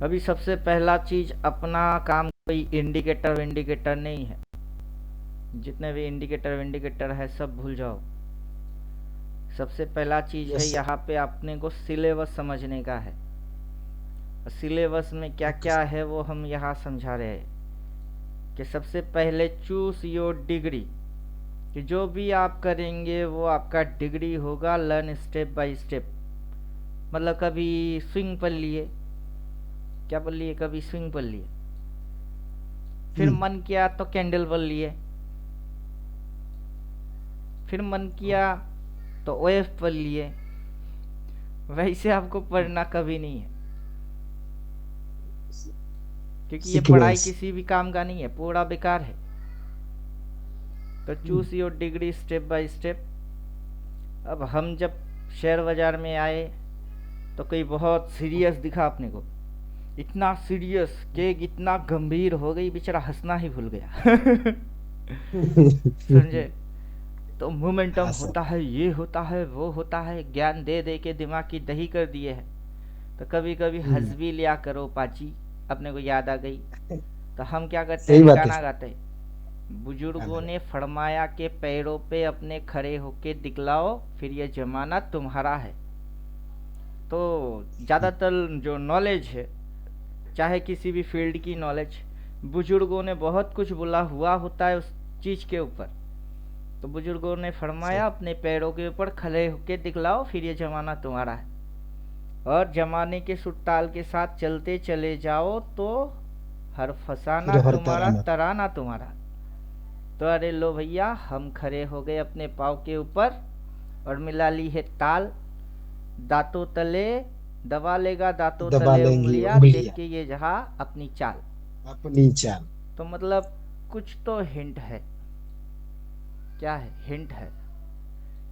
अभी सबसे पहला चीज अपना काम कोई इंडिकेटर विंडिकेटर नहीं है। जितने भी इंडिकेटर विंडिकेटर है सब भूल जाओ। सबसे पहला चीज है यस सर। यहाँ पे अपने को सिलेबस समझने का है। सिलेबस में क्या ओके क्या सर। है वो हम यहाँ समझा रहे हैं कि सबसे पहले चूज योर डिग्री, कि जो भी आप करेंगे वो आपका डिग्री होगा। Learn step by step. मतलब कभी स्विंग पढ़ लिए, क्या पढ़ लिए, कभी स्विंग पढ़ लिए, फिर हम्म। मन किया तो कैंडल पढ़ लिए, फिर मन किया तो ओएफ पढ़ लिए। वैसे आपको पढ़ना कभी नहीं है, क्योंकि ये पढ़ाई सीक्वेंस। किसी भी काम का नहीं है, पूरा बेकार है। तो choose your degree step by step. अब हम जब शेयर बाजार में आए तो कोई बहुत सीरियस दिखा अपने को, इतना सीरियस कि इतना गंभीर हो गई, बेचारा हंसना ही भूल गया। समझे? तो मोमेंटम हाँ सर। होता है, ये होता है, वो होता है, ज्ञान दे दे के दिमाग की दही कर दिए है। तो कभी कभी हंस हम्म। भी लिया करो पाची, अपने को याद आ गई। तो हम क्या करते सही हैं, बात है गाना सर। गाते हैं, बुजुर्गों गाना ने गाते। फरमाया के पैरों पे अपने खड़े होके दिखलाओ, फिर ये जमाना तुम्हारा है। तो ज़्यादातर जो नॉलेज है, चाहे किसी भी फील्ड की नॉलेज, बुजुर्गों ने बहुत कुछ बोला हुआ होता है उस चीज़ के ऊपर। तो बुजुर्गों ने सर। फरमाया अपने पैरों के ऊपर खड़े होके दिखलाओ, फिर ये जमाना तुम्हारा है। और जमाने के सुरताल के साथ चलते चले जाओ, तो हर फसाना फिर हर तुम्हारा, तराना। तराना तुम्हारा। तो अरे लो भैया, हम खड़े हो गए अपने पाँव के ऊपर और मिला ली है ताल। दांतों तले दबा लेगा, दांतों दबा तले लेंगी उंगलियां, देख उंगलियां के ये जहाँ अपनी चाल। अपनी चाल। तो मतलब कुछ तो हिंट है। क्या है? हिंट है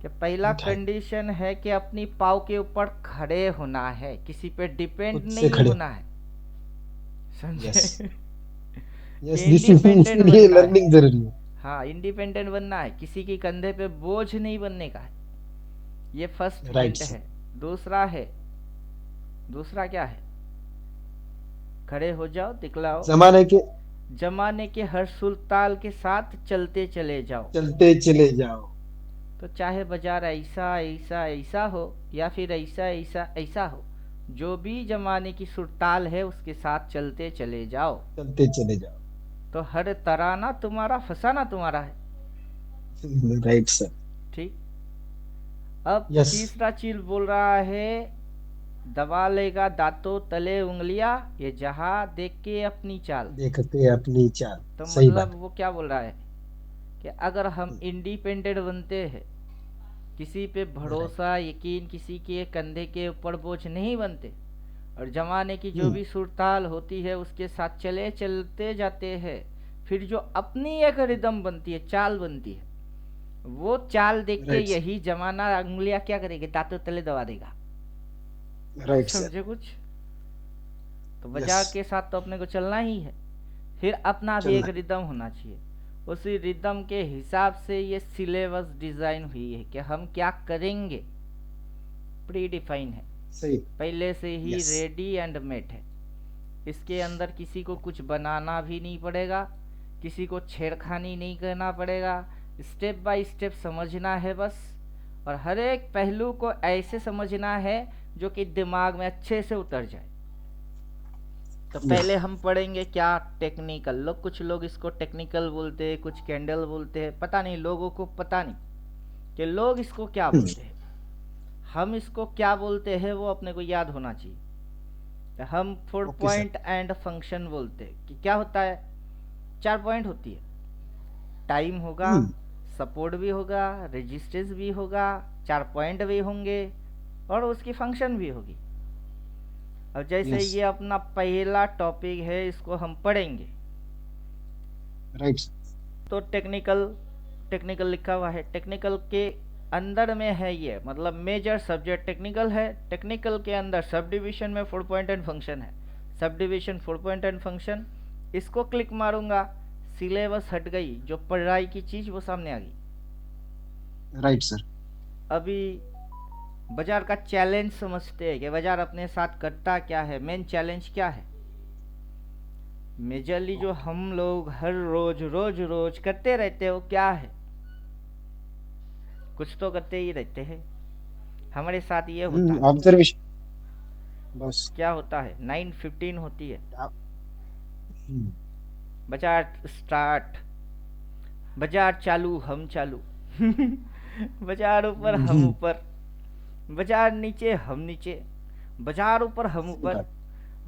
कि पहला मिठाई। कंडीशन है कि अपनी पाँव के ऊपर खड़े होना है, किसी पे डिपेंड खुद से नहीं खड़े। होना है। यस। समझे? यस, कि दिस इंडिपेंडेंट इसीलिए बनना है। लर्निंग जरूरी है। हाँ, इंडिपेंडेंट बनना है, किसी के कंधे पे बोझ नहीं बनने का है। ये फर्स्ट राइट हिंट सर। है। दूसरा है, दूसरा क्या है? खड़े हो जाओ, दिखलाओ, जमाने के जमाने के हर सुरताल के साथ चलते चले जाओ। चलते चले जाओ। तो चाहे बाजार ऐसा ऐसा ऐसा हो, या फिर ऐसा ऐसा ऐसा हो, जो भी जमाने की सुरताल है उसके साथ चलते चले जाओ। चलते चले जाओ। तो हर तराना तुम्हारा, फसाना तुम्हारा है। Right sir. ठीक। अब यस। तीसरा चीज बोल रहा है, दबा लेगा दांतों तले उंगलियां, ये जहां देख के अपनी चाल। देखते अपनी चाल। तो सही मतलब बात है। वो क्या बोल रहा है कि अगर हम इंडिपेंडेंट बनते हैं, किसी पे राइट। भरोसा यकीन, किसी के कंधे के ऊपर बोझ नहीं बनते, और जमाने की जो हम्म। भी सुरताल होती है उसके साथ चले चलते जाते हैं, फिर जो अपनी एक रिदम बनती है, चाल बनती है, वो चाल देख के राइट सर। यही जमाना उंगलियां क्या करेगी, दांतों तले दबा देगा। Right sir. समझे कुछ? तो यस। बाजार के साथ तो अपने को चलना ही है, फिर अपना भी चलना एक है। रिदम होना चाहिए। उसी रिदम के हिसाब से ये सिलेबस डिज़ाइन हुई है कि हम क्या करेंगे, प्री डिफाइन है, सही। पहले से ही यस। रेडी एंड मेट है। इसके अंदर किसी को कुछ बनाना भी नहीं पड़ेगा, किसी को छेड़खानी नहीं करना पड़ेगा। स्टेप बाय स्टेप समझना है बस। और हर एक पहलू को ऐसे समझना है जो कि दिमाग में अच्छे से उतर जाए। तो यस। पहले हम पढ़ेंगे क्या, टेक्निकल। लोग, कुछ लोग इसको टेक्निकल बोलते हैं, कुछ कैंडल बोलते हैं, पता नहीं, लोगों को पता नहीं कि लोग इसको क्या बोलते हैं। हम इसको क्या बोलते हैं वो अपने को याद होना चाहिए। तो हम four okay sir. Point and function बोलते हैं कि क्या होता है। 4 पॉइंट होती है, टाइम होगा, हम्म। सपोर्ट भी होगा, रेजिस्टेंस भी होगा, 4 पॉइंट भी होंगे, और उसकी फंक्शन भी होगी। अब जैसे यस। ये अपना पहला टॉपिक है, इसको हम पढ़ेंगे। Right sir. तो टेक्निकल, टेक्निकल लिखा हुआ है, टेक्निकल के अंदर में है ये, मतलब मेजर सब्जेक्ट टेक्निकल है। टेक्निकल के अंदर सब डिवीजन में 4 पॉइंट एंड फंक्शन है। Sub division 4 point and function. इसको क्लिक मारूंगा, सिलेबस हट गई, जो पढ़ाई की चीज़ वो सामने आ गई। Right sir. अभी बाजार का चैलेंज समझते हैं कि बाजार अपने साथ करता क्या है, मेन चैलेंज क्या है। मेजरली जो हम लोग हर रोज रोज रोज करते रहते हो क्या है? कुछ तो करते ही रहते हैं। हमारे साथ ये होता है। ऑब्जर्वेशन बस। क्या होता है? 9:15 होती है, आप- हम्म, बाजार स्टार्ट, बाजार चालू, हम चालू। बाजार ऊपर हम हम्म, ऊपर, बाजार नीचे हम नीचे, बाजार ऊपर हम सही ऊपर, बात।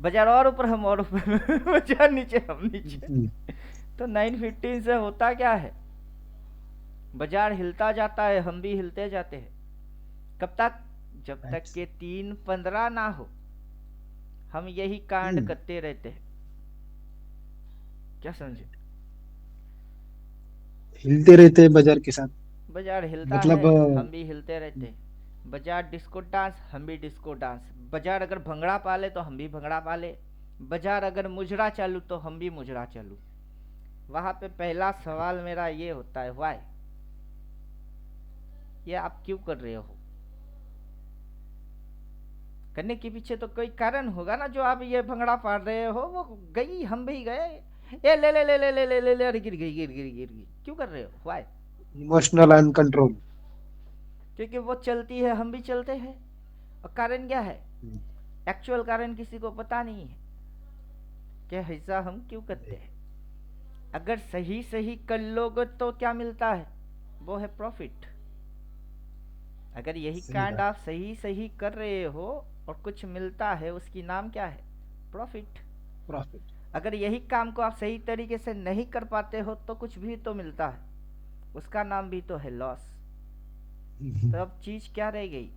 बाजार और ऊपर हम और ऊपर, बाजार नीचे हम नीचे। हम्म, तो 9:15 से होता क्या है? बाजार हिलता जाता है, हम भी हिलते जाते हैं। कब तक? जब तक right, के 3:15 ना हो, हम यही कांड हम्म, करते रहते हैं। क्या समझे? हिलते रहते हैं बाजार के साथ। बाजार हिलता है, मतलब हम भी हिलते रहते हैं। बाजार डिस्को डांस, हम भी डिस्को डांस। बाजार अगर भंगड़ा पाले तो हम भी भंगड़ा पाले। बाजार अगर मुजरा चालू तो हम भी मुजरा चालू। वहां पे पहला सवाल मेरा ये होता है, वाई? ये आप क्यों कर रहे हो? करने के पीछे तो कोई कारण होगा ना। जो आप ये भंगड़ा पाड़ रहे हो, वो गई, हम भी गए। ये ले ले ले ले ले ले ले ले, अरे गिर गई गिर गई गिर गई। क्यों कर रहे हो? वाई? Emotional uncontrol. क्योंकि वो चलती है, हम भी चलते हैं। और कारण क्या है? एक्चुअल कारण किसी को पता नहीं है कि ऐसा हम क्यों करते हैं। अगर सही सही कर लोगे तो क्या मिलता है? वो है प्रॉफिट। अगर यही सही कांड बात। आप सही सही कर रहे हो और कुछ मिलता है, उसकी नाम क्या है? प्रॉफिट। प्रॉफिट। अगर यही काम को आप सही तरीके से नहीं कर पाते हो तो कुछ भी तो मिलता है, उसका नाम भी तो है लॉस। तो अब चीज क्या रह गई?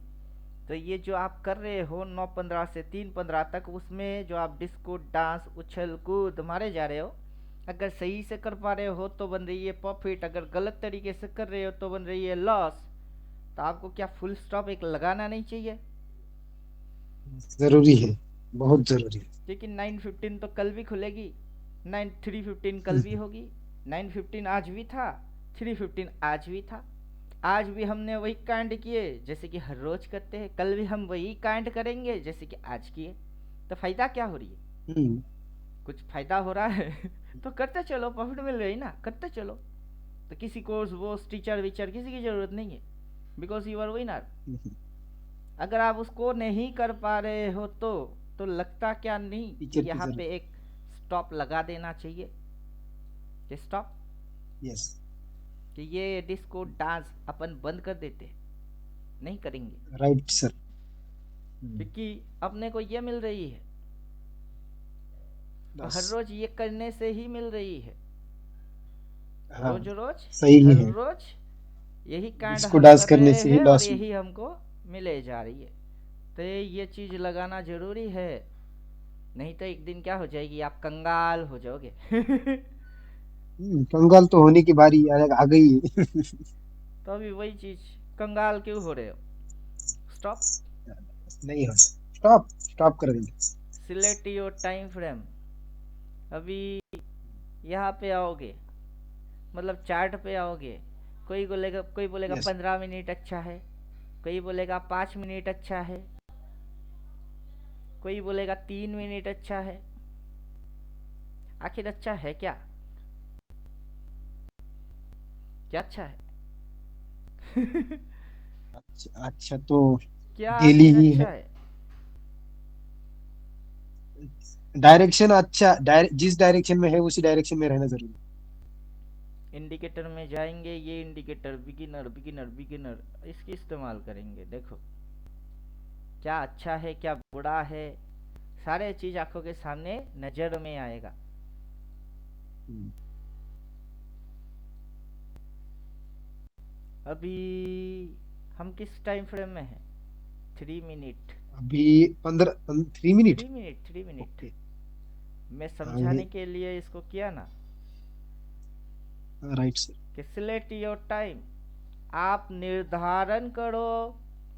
तो ये जो आप कर रहे हो 9:15 से 3:15 तक, उसमें जो आप डिस्को डांस उछल कूद मारे जा रहे हो, अगर सही से कर पा रहे हो तो बन रही है प्रॉफिट, अगर गलत तरीके से कर रहे हो तो बन रही है लॉस। तो आपको क्या फुल स्टॉप एक लगाना नहीं चाहिए? जरूरी है, बहुत जरूरी है। क्योंकि 9:15 तो कल भी खुलेगी, 3:15 कल भी होगी, 9:15 आज भी था, 3:15 आज भी था। आज भी हमने वही कांड किए जैसे कि हर रोज करते हैं, कल भी हम वही कांड करेंगे जैसे कि आज किए। तो फायदा क्या हो रही है? हम्म, कुछ फायदा हो रहा है? तो करते चलो, प्रॉफिट मिल रही ना, करते चलो। तो किसी कोर्स वोर्स टीचर वीचर किसी की जरूरत नहीं है, बिकॉज यू आर विनर। हम्म, अगर आप उसको नहीं कर पा रहे हो तो लगता क्या नहीं कि टीचर की यहाँ पे जरूरत। एक स्टॉप लगा देना चाहिए? कि स्टॉप, यस। कि ये डिस्को डांस अपन बंद कर देते हैं, नहीं करेंगे। Right sir. क्योंकि अपने को ये मिल रही है, और हर बस। रोज ये करने से ही मिल रही है। हाँ, रोज रोज, सही ही हर है। रोज यही कांड जिसको हम डांस कर करने रहे से ही हैं और लॉस में। यही हमको मिले जा रही है। तो ये चीज लगाना जरूरी है, नहीं तो एक दिन क्या हो जाएगी, आप कंगाल हो जाओगे। कंगाल तो होने की बारी आ गई है। तो अभी वही चीज, कंगाल क्यों हो रहे हो? स्टॉप। नहीं हो। स्टॉप, स्टॉप कर देंगे। Select your time frame. अभी यहाँ पे आओगे, मतलब चार्ट पे आओगे, कोई बोलेगा यस। 15 मिनट अच्छा है, कोई बोलेगा 5 मिनट अच्छा है, कोई बोलेगा 3 मिनट अच्छा है। आखिर अच्छा है क्या? क्या अच्छा है? अच्छा, अच्छा तो क्या डेली आखिर ही अच्छा है। है? डायरेक्शन अच्छा, जिस डायरेक्शन में है उसी डायरेक्शन में रहना जरूरी इंडिकेटर में जाएंगे, ये इंडिकेटर बिगिनर बिगिनर बिगिनर इसकी इस्तेमाल करेंगे। देखो क्या अच्छा है क्या बुरा है, सारे चीज आंखों के सामने नजर में आएगा। है। अभी हम किस टाइम फ्रेम में हैं? 3 मिनट। अभी 3 मिनट। 3 मिनट। ओके। मैं आगे। समझाने के लिए इसको किया ना, राइट सर। कि सिलेक्ट योर टाइम। आप निर्धारण करो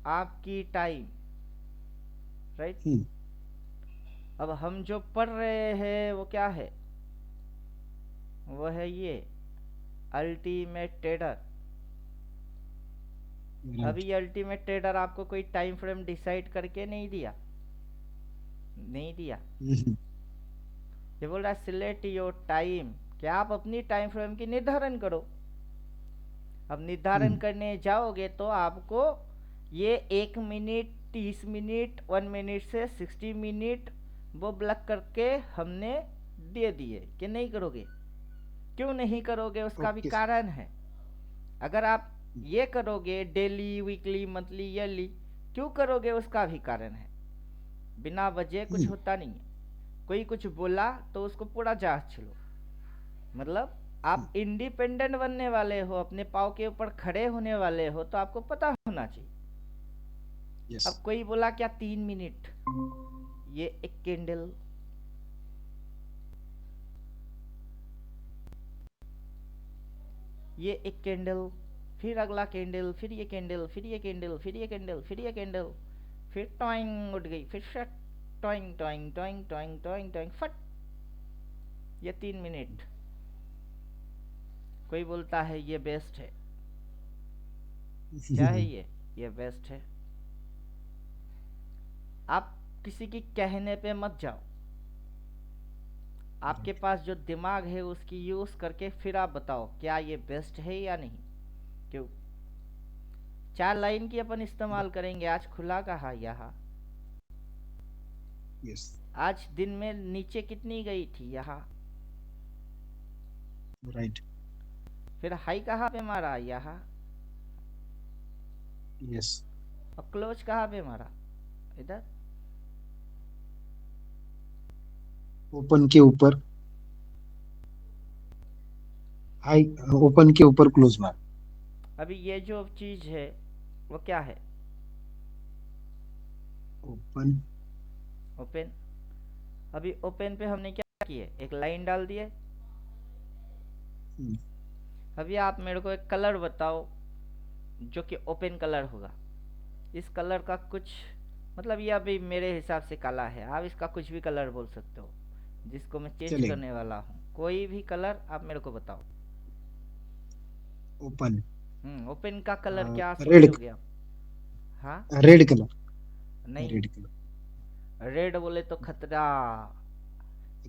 आपकी टाइम, राइट। हम्म, अब हम जो पढ़ रहे हैं वो क्या है? वो है ये अल्टीमेट ट्रेडर। राइट। अभी अल्टीमेट ट्रेडर आपको कोई टाइम फ्रेम डिसाइड करके नहीं दिया, नहीं दिया। हम्म, ये बोल रहा है सिलेक्ट योर टाइम, क्या आप अपनी टाइम फ्रेम की निर्धारण करो। अब निर्धारण करने जाओगे तो आपको ये 1 मिनट, 30 मिनट, 1 मिनट से 60 मिनट वो ब्लॉक करके हमने दे दिए कि नहीं करोगे। क्यों नहीं करोगे उसका भी ओके। कारण है। अगर आप ये करोगे डेली, वीकली, मंथली, ईयरली, क्यों करोगे उसका भी कारण है। बिना वजह कुछ होता नहीं है। कोई कुछ बोला तो उसको पूरा जांच लो। मतलब आप इंडिपेंडेंट बनने वाले हो, अपने पाँव के ऊपर खड़े होने वाले हो, तो आपको पता होना चाहिए। यस। अब कोई बोला क्या 3 मिनट, ये एक कैंडल, ये एक कैंडल, फिर अगला कैंडल, फिर ये कैंडल, फिर ये कैंडल, फिर ये कैंडल, फिर ये कैंडल, फिर टॉइंग उठ गई, फिर shut, toing toing toing toing toing toing फट, ये 3 मिनट। कोई बोलता है ये बेस्ट है। क्या है ये बेस्ट है। आप किसी की कहने पे मत जाओ। आपके पास जो दिमाग है उसकी यूज करके फिर आप बताओ क्या ये बेस्ट है या नहीं। क्यों 4 लाइन की अपन इस्तेमाल करेंगे। आज खुला कहा यहाँ, यस। आज दिन में नीचे कितनी गई थी यहाँ, राइट। फिर हाई कहाँ पे मारा यहाँ, यस। और क्लोज कहाँ पे मारा इधर। ओपन के ऊपर हाई, ओपन के ऊपर क्लोज मार। अभी ये जो चीज है वो क्या है, ओपन। ओपन। अभी ओपन पे हमने क्या किए, एक लाइन डाल दिए। अभी आप मेरे को एक कलर बताओ जो कि ओपन कलर होगा। इस कलर का कुछ मतलब ये अभी मेरे हिसाब से काला है, आप इसका कुछ भी कलर बोल सकते हो जिसको मैं चेंज चलेगा। करने वाला हूँ। कोई भी कलर आप मेरे को बताओ। ओपन। ओपन का कलर क्या रेड। सोचोगे आप। हाँ, रेड कलर। नहीं, रेड कलर। रेड बोले तो खतरा।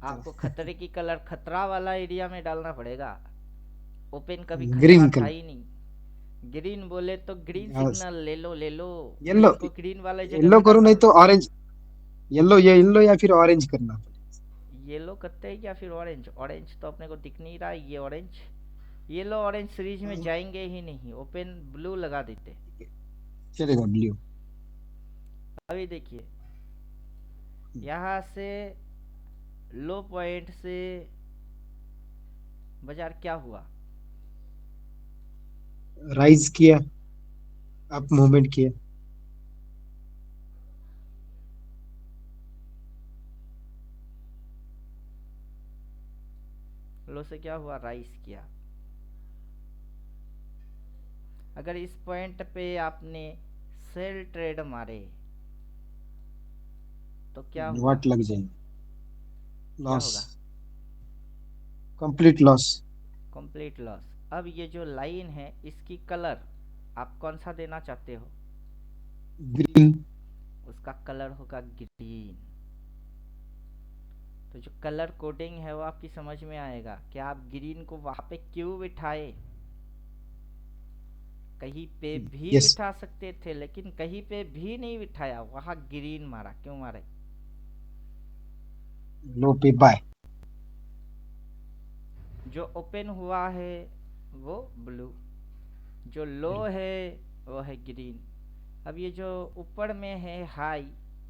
आपको खतरे की कलर खतरा वाला एरिया में डालना पड़ेगा। ओपन कभी खतरा ग्रीन था कलर। ही नहीं। ग्रीन बोले तो ग्रीन यस। सिग्नल ले लो, ले लो। येलो। ग्रीन को ग्रीन वाले जगह येलो पे करो डालना नहीं तो पड़ेगा। ऑरेंज। येलो या येलो या फिर ऑरेंज करना पड़ेगा। येलो करते हैं या फिर ऑरेंज। ऑरेंज तो अपने को दिख नहीं रहा है, ये ऑरेंज। येलो ऑरेंज सीरीज में जाएंगे ही नहीं, ओपन ब्लू लगा देते। चलेगा ब्लू। अभी देखिए यहाँ से लो पॉइंट से बाजार क्या हुआ, राइज किया, अप मूवमेंट किया। लो से क्या हुआ, राइज किया। अगर इस पॉइंट पे आपने सेल ट्रेड मारे तो क्या हुआ, वाट लग जाएंगे। क्या लॉस। होगा, कंप्लीट लॉस। Complete loss. अब ये जो लाइन है इसकी कलर आप कौन सा देना चाहते हो, ग्रीन। उसका कलर होगा ग्रीन। तो जो कलर कोडिंग है वो आपकी समझ में आएगा कि आप ग्रीन को वहां पे क्यों बिठाए। कहीं पे भी यस। बिठा सकते थे लेकिन कहीं पे भी नहीं बिठाया, वहां ग्रीन मारा। क्यों मारे, लो पे बाय। जो ओपन हुआ है वो ब्लू, जो लो है वो है ग्रीन। अब ये जो ऊपर में है हाई,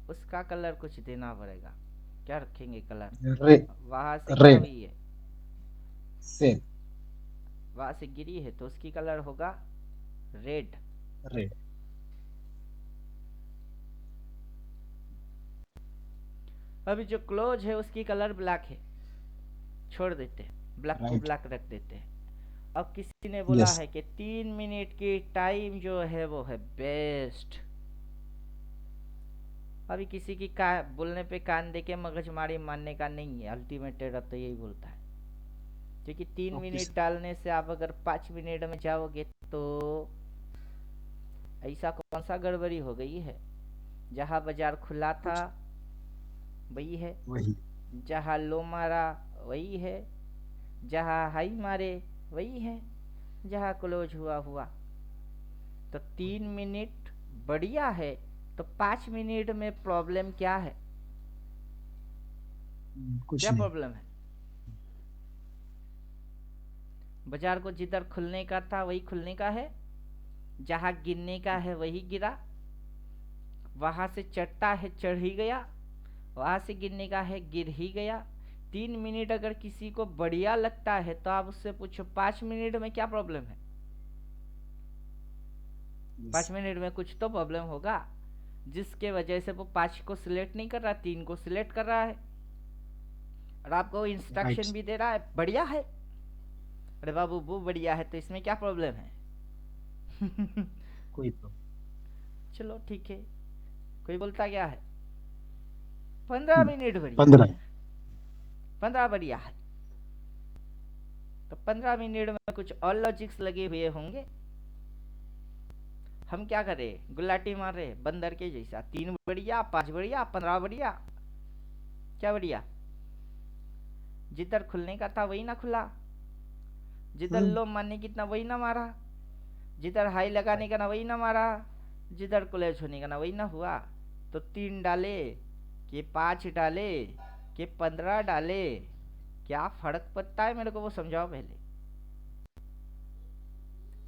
उसका कलर कुछ देना पड़ेगा। क्या रखेंगे कलर, रेड। वहां से क्या रेड। हुई है, सेम। वहां से गिरी है तो उसकी कलर होगा रेड। रेड। अभी जो क्लोज है उसकी कलर ब्लैक है, छोड़ देते हैं, ब्लैक को राइट। ब्लैक रख देते हैं। अब किसी ने बोला यस। है कि 3 मिनट की टाइम जो है वो है बेस्ट। अभी किसी की का बोलने पे कान दे के मगजमारी मारने का नहीं है। अल्टीमेट टेरर तो यही बोलता है, क्योंकि तीन ओके मिनट सर। डालने से आप अगर 5 मिनट में जाओगे तो ऐसा कौन सा गड़बड़ी हो गई है। जहां बाजार खुला था कुछ वही है, वही। जहाँ लो मारा वही है, जहाँ हाई मारे वही है, जहाँ क्लोज हुआ हुआ। तो 3 मिनट बढ़िया है, तो 5 मिनट में प्रॉब्लम क्या है? कुछ क्या नहीं। प्रॉब्लम है? बाजार को जिधर खुलने का था वही खुलने का है, जहाँ गिरने का है वही गिरा, वहां से चढ़ता है चढ़ ही गया, वहां से गिरने का है गिर ही गया। 3 मिनट अगर किसी को बढ़िया लगता है तो आप उससे पूछो 5 मिनट में क्या प्रॉब्लम है? 5 मिनट में कुछ तो प्रॉब्लम होगा, जिसके वजह से वो 5 को सिलेक्ट नहीं कर रहा, 3 को सिलेक्ट कर रहा है। और आपको राइट। इंस्ट्रक्शन भी दे रहा है बढ़िया है। अरे बाबू वो बढ़िया है तो इसमें क्या प्रॉब्लम है? कोई तो। चलो ठीक है, कोई बोलता क्या है? 15 मिनट बढ़िया है, 15। 15 बढ़िया है। तो 15 मिनट में कुछ और लॉजिक्स लगे हुए होंगे। हम क्या करें, गुलाटी मार रहे बंदर के जैसा, 3 बढ़िया, 5 बढ़िया, 15 बढ़िया। क्या बढ़िया? जिधर खुलने का था वही ना खुला, जिधर लो मारने की था वही ना मारा, जिधर हाई लगाने का ना वही ना मारा, जिधर क्लोज होने का ना वही ना हुआ। तो 3 डाले कि 5 डाले कि 15 डाले, क्या फर्क पड़ता है मेरे को वो समझाओ पहले।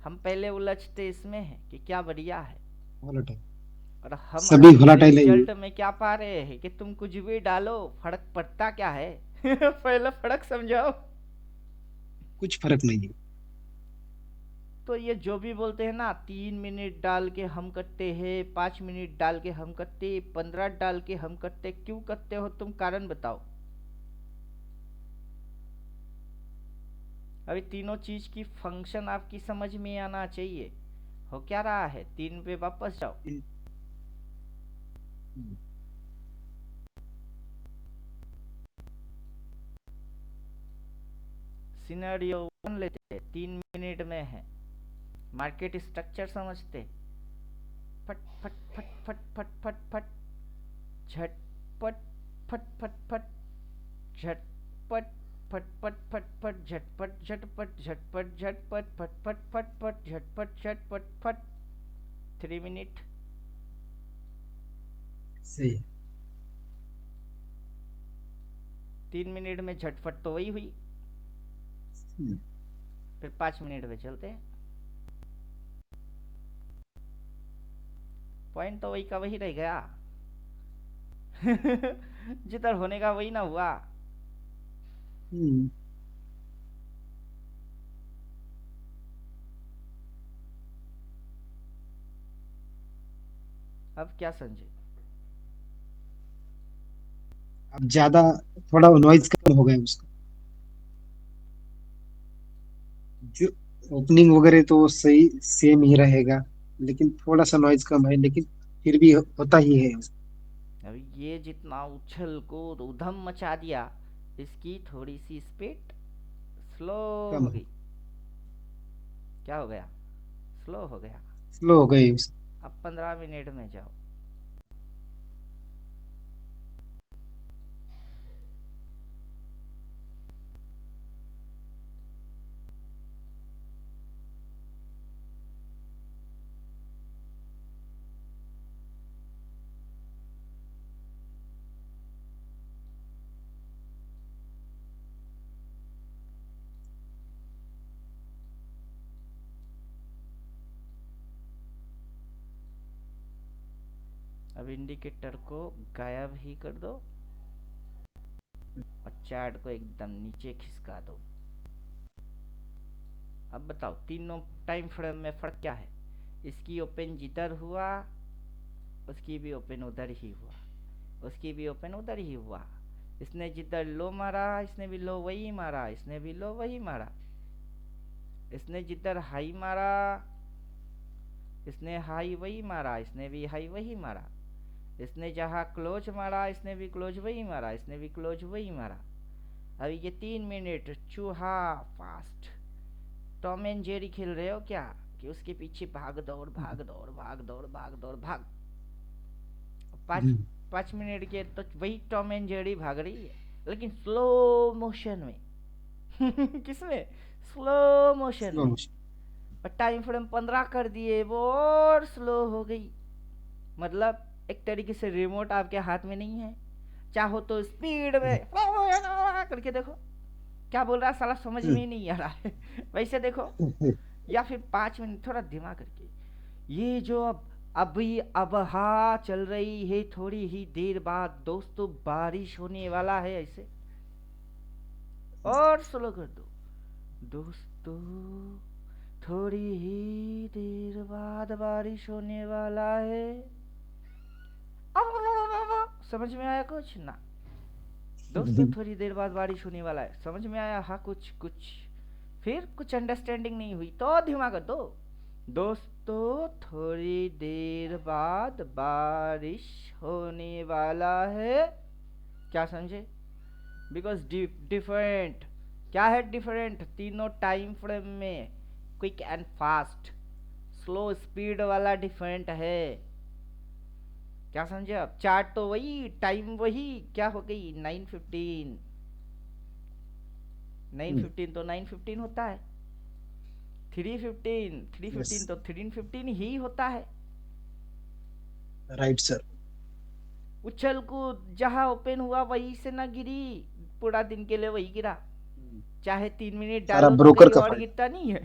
हम पहले उलझते इसमें हैं कि क्या बढ़िया है, वोलेटाइल। और हम सभी अंत वोलेटाइल है ये। रिजल्ट में क्या पा रहे हैं कि तुम कुछ भी डालो फर्क पड़ता क्या है। पहले फर्क समझाओ। कुछ फर्क नहीं है। तो ये जो भी बोलते हैं ना, 3 मिनट डाल के हम करते हैं, 5 मिनट डाल के हम करते, 15 डाल के हम करते, क्यों करते हो तुम? कारण बताओ। अभी तीनों चीज की फंक्शन आपकी समझ में आना चाहिए। हो क्या रहा है, 3 पे वापस जाओ। सिनेरियो 1 लेते हैं, 3 मिनट में है, मार्केट स्ट्रक्चर समझते, फट फट फट फट फट फट फट, झटपट, फट फट फट, झटपट, फटपट फटपट, झटपट झटपट, झटपट झटपट, फटफट फटपट, झटपट झटपट फट। 3 मिनट। सही है। 3 मिनट में झटपट तो वही हुई, फिर 5 मिनट में चलते हैं, पॉइंट तो वही का वही रह गया। जिधर होने का वही ना हुआ। हम्म। अब क्या समझे? अब ज्यादा थोड़ा नॉइज कम हो गया उसका। जो ओपनिंग वगैरह तो सही सेम ही रहेगा, लेकिन थोड़ा सा नॉइज कम है, लेकिन फिर भी होता ही है। अभी ये जितना उछल कूद उधम मचा दिया, इसकी थोड़ी सी स्पीड स्लो कम हो है। गई। क्या हो गया? स्लो हो गया। स्लो हो गई उस। अब 15 मिनट में जाओ। अब इंडिकेटर को गायब ही कर दो और चार्ट को एकदम नीचे खिसका दो। अब बताओ तीनों टाइम फ्रेम में फर्क क्या है? इसकी ओपन जिधर हुआ उसकी भी ओपन उधर ही हुआ, उसकी भी ओपन उधर ही हुआ। इसने जिधर लो मारा इसने भी लो वही मारा, इसने भी लो वही मारा। इसने जिधर हाई मारा इसने हाई वही मारा, इसने भी हाई वही मारा। इसने जहाँ क्लोज मारा इसने भी क्लोज वही मारा, इसने भी क्लोज वही मारा। अभी ये 3 मिनट चूहा फास्ट टॉम एंड जेरी खेल रहे हो क्या, कि उसके पीछे भाग दौड़ भाग दौड़ भाग दौड़ भाग दौड़ भाग। पाँच 5 मिनट के तो वही टॉम एंड जेरी भाग रही है। लेकिन स्लो मोशन में किसमें? स्लो मोशन स्लो में। मोशन। और टाइम फ्रेम 15 कर दिए, वो और स्लो हो गई। मतलब एक तरीके से रिमोट आपके हाथ में नहीं है, चाहो तो स्पीड में करके देखो, क्या बोल रहा है साला समझ में ही नहीं आ रहा है। वैसे देखो, या फिर 5 मिनट थोड़ा दिमाग करके, ये जो अभी अब हाँ चल रही है, थोड़ी ही देर बाद दोस्तों बारिश होने वाला है, ऐसे और स्लो कर दो, दोस्तों थोड़ी ही देर बाद बारिश होने वाला है। समझ में आया कुछ ना? दोस्तों थोड़ी देर बाद बारिश होने वाला है, समझ में आया? हाँ कुछ कुछ। फिर कुछ अंडरस्टैंडिंग नहीं हुई तो धीमा कर दो, दोस्तों थोड़ी देर बाद बारिश होने वाला है। क्या समझे? बिकॉज डिफरेंट क्या है? डिफरेंट तीनों टाइम फ्रेम में, quick and fast, slow speed वाला डिफरेंट है। क्या समझे? अब चार्ट तो वही, टाइम वही, क्या हो गई 9:15। 9:15 तो 9:15 होता है, 3:15 यस 3:15 तो 3:15 ही होता है। Right sir. उछल कूद जहां ओपन हुआ वहीं से ना गिरी, पूरा दिन के लिए वही गिरा। चाहे 3 मिनट सारा डालो तो ब्रोकर कहीं का और फायदा। गिरता नहीं है।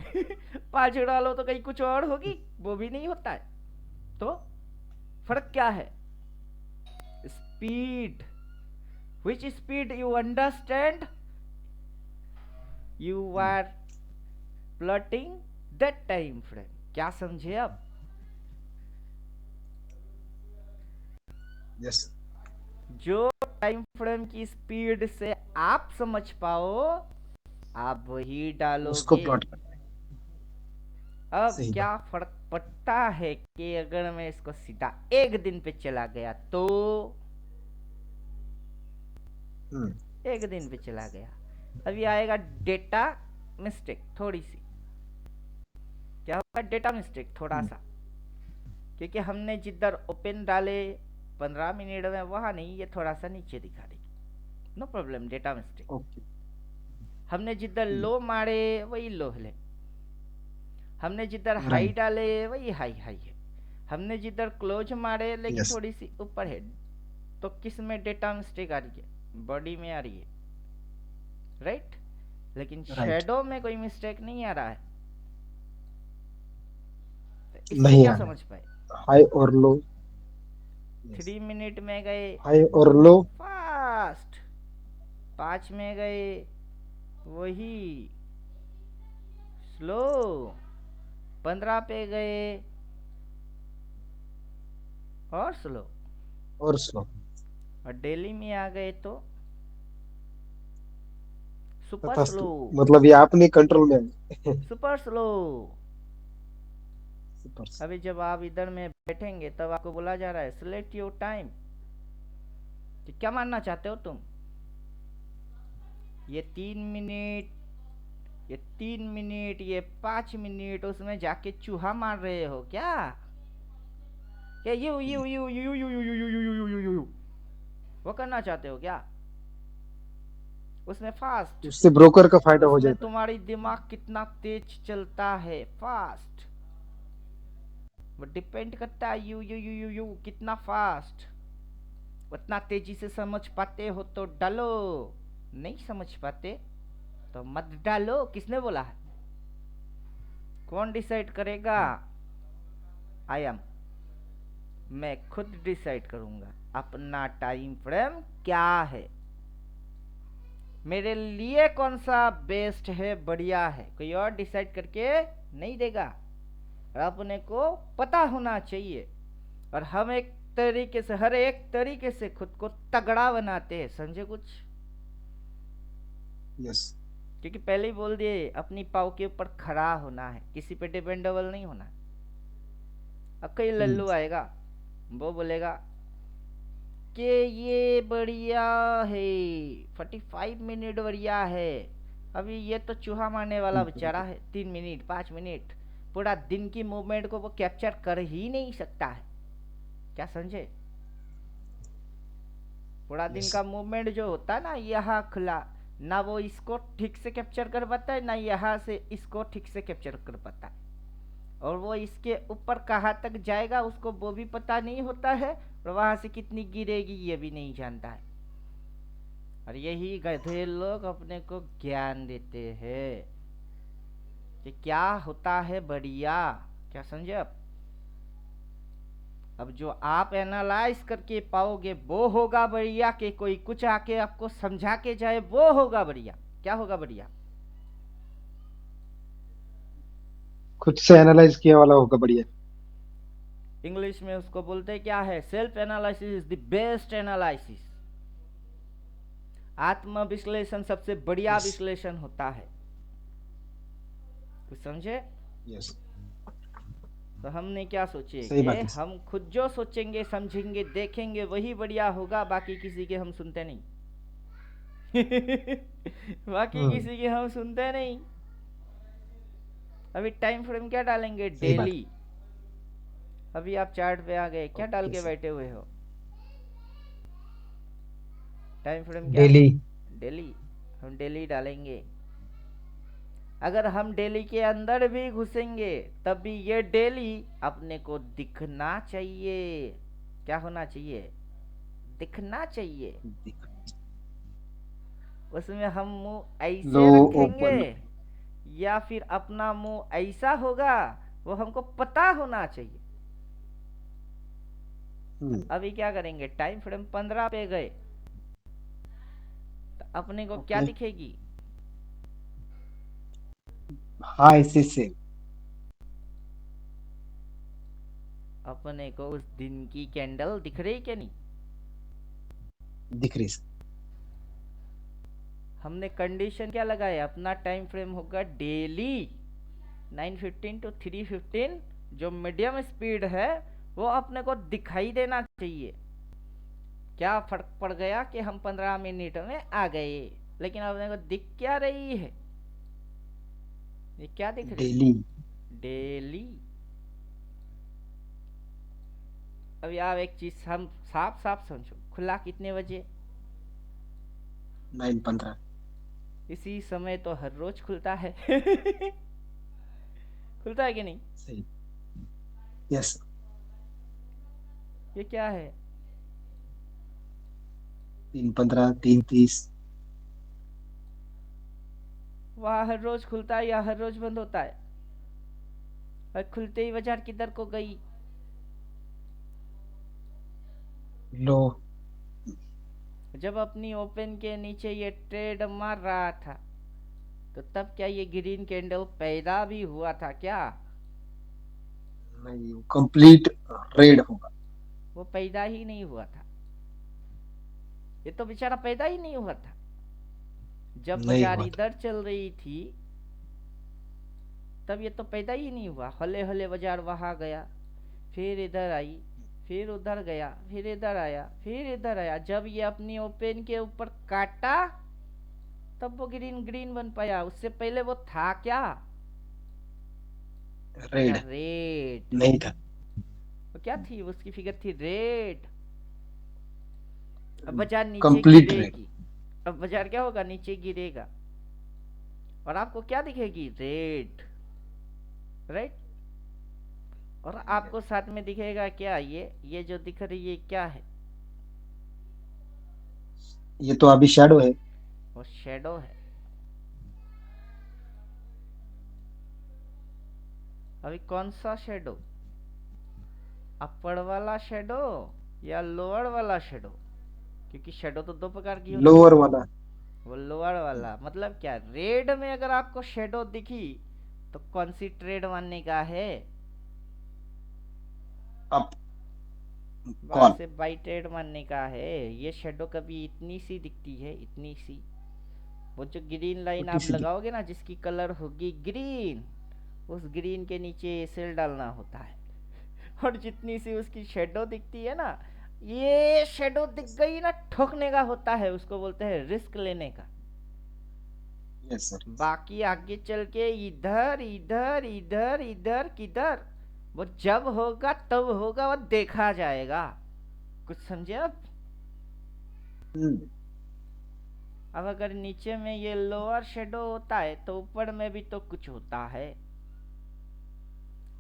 5 डालो तो कहीं कुछ और होगी, वो भी नहीं होता है। तो फर्क क्या है? Speed. Which speed you understand? You are plotting that time frame. क्या समझे अब? यस जो टाइम फ्रेम की स्पीड से आप समझ पाओ, आप वही उसको डालोगे। प्लॉट करना है। अब सही बात। क्या फर्क पड़ता है कि अगर मैं इसको सीधा एक दिन पे चला गया तो? हम्म एक दिन पे चला गया, अभी आएगा डेटा मिस्टेक थोड़ी सी। क्या होगा? डेटा मिस्टेक थोड़ा हम्म, सा, क्योंकि हमने जिधर ओपन डाले 15 मिनट में, वहां नहीं, ये थोड़ा सा नीचे दिखा देगी। No problem, data mistake. Okay. हमने जिधर लो मारे वही लो है, हमने जिधर हाई राइट। डाले वही हाई हाई है, हमने जिधर क्लोज मारे लेकिन यस थोड़ी सी ऊपर है। तो किस में डेटा मिस्टेक आ रही है? बॉडी में आ रही है, राइट। लेकिन राइट। शेडो में कोई मिस्टेक नहीं आ रहा है। तो इससे नहीं क्या आ रहा समझ है। पाए? हाई और लो। यस। 3 मिनट में गए हाई और लो। फास्ट, 5 में गए वही स्लो, 15 पे गए और स्लो, और स्लो। और डेली में आ गए तो सुपर स्लो। तथास्तु। मतलब ये आपने कंट्रोल में है। Super slow. सुपर। अभी जब आप इधर में बैठेंगे तब आपको बोला जा रहा है सिलेक्ट योर टाइम, कि क्या मानना चाहते हो तुम? ये 3 मिनट, ये 3 मिनट, ये 5 मिनट, उसमें जाके चूहा मार रहे हो क्या? क्या यू वो करना चाहते हो क्या? उसमें फास्ट, उससे ब्रोकर का फायदा हो उसमें जाता है। तुम्हारी दिमाग कितना तेज चलता है, फास्ट। वो डिपेंड करता है यू कितना फास्ट, उतना तेजी से समझ पाते हो तो डालो, नहीं समझ पाते तो मत डालो। किसने बोला है? कौन डिसाइड करेगा? आई एम, मैं खुद डिसाइड करूंगा अपना टाइम फ्रेम क्या है, मेरे लिए कौन सा बेस्ट है, बढ़िया है, कोई और डिसाइड करके नहीं देगा। और अपने को पता होना चाहिए, और हम एक तरीके से, हर एक तरीके से खुद को तगड़ा बनाते हैं, समझे कुछ? यस। क्योंकि पहले ही बोल दिए, अपनी पाव के ऊपर खड़ा होना है, किसी पे डिपेंडेबल नहीं होना। अब कोई लल्लू आएगा, वो बोलेगा कि ये बढ़िया है, 45 मिनट बढ़िया है। अभी ये तो चूहा मारने वाला बेचारा है, 3 मिनट 5 मिनट, पूरा दिन की मूवमेंट को वो कैप्चर कर ही नहीं सकता है। क्या समझे? पूरा दिन यस। का मूवमेंट जो होता है ना, यहाँ खुला, ना वो इसको ठीक से कैप्चर कर पाता है, ना यहाँ से इसको ठीक से कैप्चर कर पाता है। और वो इसके ऊपर कहाँ तक जाएगा उसको वो भी पता नहीं होता है, और वहां से कितनी गिरेगी ये भी नहीं जानता है। और यही गधे लोग अपने को ज्ञान देते हैं कि क्या होता है बढ़िया। क्या समझे आप? अब जो आप एनालाइज करके पाओगे वो होगा बढ़िया, कि कोई कुछ आके आपको समझा के जाए वो होगा बढ़िया। क्या होगा बढ़िया? खुद से एनालाइज किया वाला होगा बढ़िया। इंग्लिश में उसको बोलते हैं क्या है, self analysis is the best analysis. आत्म विश्लेषण सबसे बढ़िया यस। विश्लेषण होता है। कुछ समझे? यस। तो हमने क्या सोचे सही कि बात है। हम खुद जो सोचेंगे समझेंगे देखेंगे वही बढ़िया होगा, बाकी किसी के हम सुनते नहीं। बाकी हम्म। किसी के हम सुनते नहीं। अभी टाइम फ्रेम क्या डालेंगे? सही बात डेली। अभी आप चार्ट पे आ गए, है। क्या डाल ओके के सर। बैठे हुए हो? टाइम फ्रेम क्या है? डेली। डेली। हम डेली डालेंगे। अगर हम डेली के अंदर भी घुसेंगे तब भी ये डेली अपने को दिखना चाहिए। क्या होना चाहिए? दिखना चाहिए। उसमें हम मुंह लो ऐसे रखेंगे ओपन। या फिर अपना मुंह ऐसा होगा, वो हमको पता होना चाहिए। अभी क्या करेंगे? टाइम फ्रेम 15 पे गए तो अपने को क्या ओके। दिखेगी? हाँ ऐसे से। अपने को उस दिन की कैंडल दिख रही क्या नहीं? दिख रही सर। हमने कंडीशन क्या लगाए? अपना टाइम फ्रेम होगा डेली 9:15 to 3:15। जो मीडियम स्पीड है वो अपने को दिखाई देना चाहिए। क्या फर्क पड़ गया कि हम 15 मिनट में आ गए, लेकिन अपने को दिख क्या रही है? ये क्या दिख रही डेली। है? डेली। अभी आप एक चीज हम साफ साफ समझो, खुला कितने बजे? 9:15। इसी समय तो हर रोज खुलता है। खुलता है कि नहीं? सही। यस। ये क्या है? 3:15, 3:30। वह हर रोज खुलता है या हर रोज बंद होता है? और खुलते ही बाजार किधर को गई? लो। जब अपनी ओपन के नीचे ये ट्रेड मार रहा था तो तब क्या ये ग्रीन कैंडल पैदा भी हुआ था क्या? नहीं कंप्लीट रेड होगा। वो पैदा ही नहीं हुआ था। ये तो बेचारा पैदा ही नहीं हुआ था। जब नहीं बाजार हुआ था। इधर चल रही थी तब ये तो पैदा ही नहीं हुआ। हले हले बाजार वहां गया, फिर इधर आई, फिर उधर गया, फिर इधर आया, फिर इधर आया। जब ये अपनी ओपन के ऊपर काटा तब वो ग्रीन ग्रीन बन पाया। उससे पहले वो था क्या? रेड। रेड। नहीं था। वो क्या थी? उसकी फिगर थी रेड। अब बाजार नीचे कंप्लीट रेड। गिरेगी। अब बाजार क्या होगा? नीचे गिरेगा और आपको क्या दिखेगी? रेड। राइट। और आपको साथ में दिखेगा क्या? ये जो दिख रही है क्या है? ये तो अभी शैडो है। वो शेडो है। अभी कौन सा शेडो? अपर वाला शेडो या लोअर वाला शेडो? क्योंकि शेडो तो दो प्रकार की होती है। लोअर वाला। वो लोअर वाला मतलब क्या? रेड में अगर आपको शेडो दिखी तो कौन सी ट्रेड मानने का है? अप। Buy call. से बाई ट्रेड मानने का है। ये शेडो कभी इतनी सी दिखती है, इतनी सी। वो जो ग्रीन लाइन छोटी आप सी लगाओगे ना जिसकी कलर होगी ग्रीन, उस ग्रीन के नीचे सेल डालना होता है। और जितनी सी उसकी शेडो दिखती है ना, ये शेडो दिख दिखती। गई ना, ठोकने का होता है, उसको बोलते हैं रिस्क लेने का। Yes sir. बाकी आगे चल के इधर इधर इधर इधर किधर, वो जब होगा तब होगा, वो देखा जाएगा। कुछ समझे आप? हम्म। अब अगर नीचे में ये लोअर शेडो होता है तो ऊपर में भी तो कुछ होता है।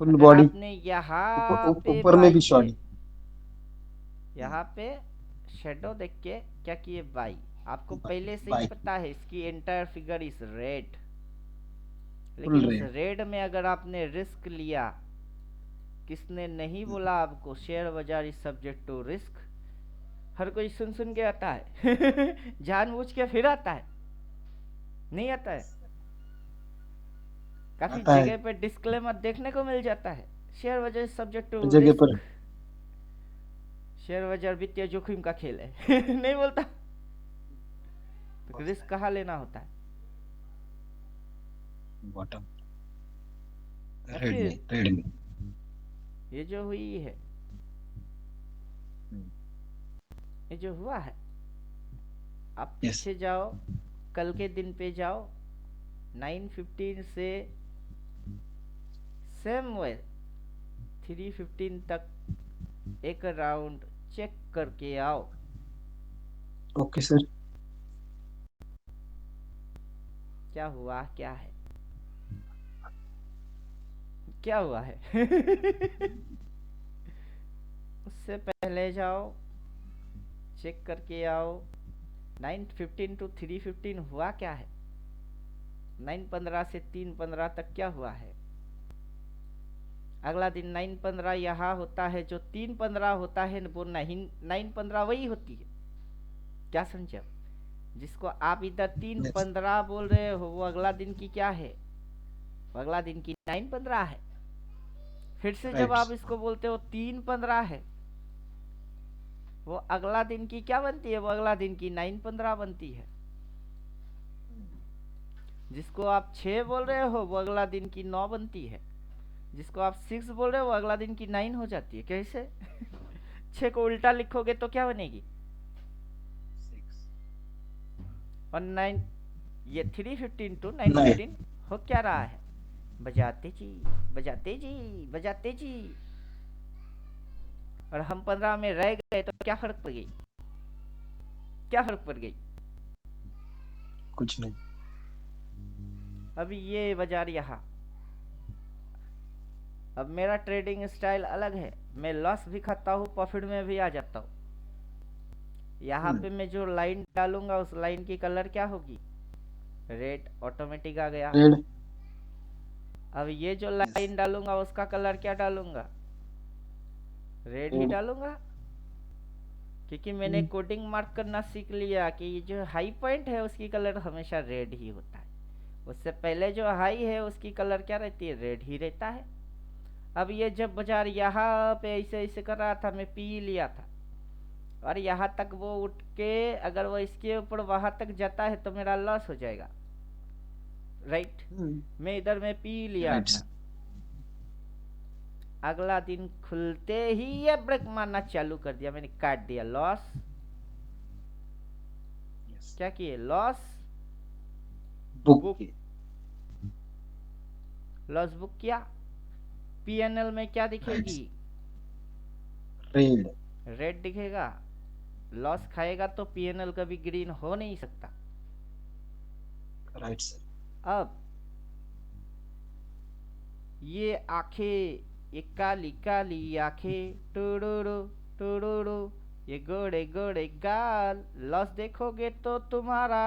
फुल अगर बॉडी, आपने यहाँ पे ऊपर में बाई भी किए, शॉडी। यहाँ पे शेडो देख के क्या किए बाई, आपको पहले से ही बाई। पता है इसकी entire figure is red, full लेकिन उस रेड। रेड में अगर आपने रिस्क लिया, किसने नहीं बोला आपको शेयर बाजार इज सब्जेक्ट टू रिस्क? हर कोई सुन सुन के आता है जानबूझ के फिर आता है, नहीं आता है। काफी आता है जगह पे डिस्क्लेमर देखने को मिल जाता है, शेयर बाजार सब्जेक्ट हर टू जगह पर। रिस्क, शेयर बाजार वित्तीय जोखिम का खेल है नहीं बोलता, तो रिस्क कहाँ लेना होता है। बॉटम। और रेड फिर में, रेड में। ये जो हुई है, ये जो हुआ है, आप यस। पीछे जाओ, कल के दिन पे जाओ, 9:15 से सेम वे 3:15 तक एक राउंड चेक करके आओ। Okay sir. क्या हुआ क्या है, क्या हुआ है उससे पहले जाओ, चेक करके आओ। 9:15 टू 3:15 हुआ क्या है, 9:15 से 3:15 तक क्या हुआ है। अगला दिन 9:15 यहाँ होता है, जो 3:15 होता है वो 9:15 वही होती है। क्या समझे? जिसको आप इधर यस। 3:15 बोल रहे हो वो अगला दिन की क्या है, वो अगला दिन की 9:15 है। फिर से जब राइट। आप इसको बोलते हो 3:15 है, वो अगला दिन की क्या बनती है, वो अगला दिन की 9:15 बनती है। जिसको आप 6 बोल रहे हो वो अगला दिन की 9 बनती है। जिसको आप 6 बोल रहे हो वो अगला दिन की 9 हो जाती है। कैसे 6 को उल्टा लिखोगे तो क्या बनेगी, और 9, ये 3:15 टू नहीं। 9:15 हो क्या रहा है, बजाते जी, बजाते जी, बजाते जी। और हम 15 में रह गए तो क्या फर्क पड़ गई, क्या फर्क पड़ गई। कुछ नहीं। अभी ये बाजार यहाँ, अब मेरा ट्रेडिंग स्टाइल अलग है, मैं लॉस भी खाता हूँ प्रॉफिट में भी आ जाता हूँ। यहाँ पे मैं जो लाइन डालूंगा उस लाइन की कलर क्या होगी, रेड, ऑटोमेटिक आ गया। रेड। अब ये जो यस। लाइन डालूंगा उसका कलर क्या डालूंगा, रेड ही रेड। डालूंगा, क्योंकि मैंने कोडिंग मार्क करना सीख लिया कि ये जो हाई पॉइंट है उसकी कलर हमेशा रेड ही होता है। उससे पहले जो हाई है उसकी कलर क्या रहती है, रेड ही रहता है। अब ये जब बाजार यहाँ पे ऐसे ऐसे कर रहा था, मैं पी लिया था, और यहाँ तक वो उठ के अगर वो इसके ऊपर वहां तक जाता है तो मेरा लॉस हो जाएगा, राइट। मैं इधर में पी लिया राइट। था, अगला दिन खुलते ही ये ब्रेक मारना चालू कर दिया, मैंने काट दिया लॉस। यस। क्या किए, लॉस बुक बुक, की। लॉस बुक किया। पीएनएल में क्या राइट। दिखेगी, रेड। रेड दिखेगा। लॉस खाएगा तो पीएनएल कभी ग्रीन हो नहीं सकता। Right sir. अब ये आंखें, ये काली काली आंखें, टुडुडु टुडुडु, ये गोड़े गोड़े गाल, लॉस देखोगे तो तुम्हारा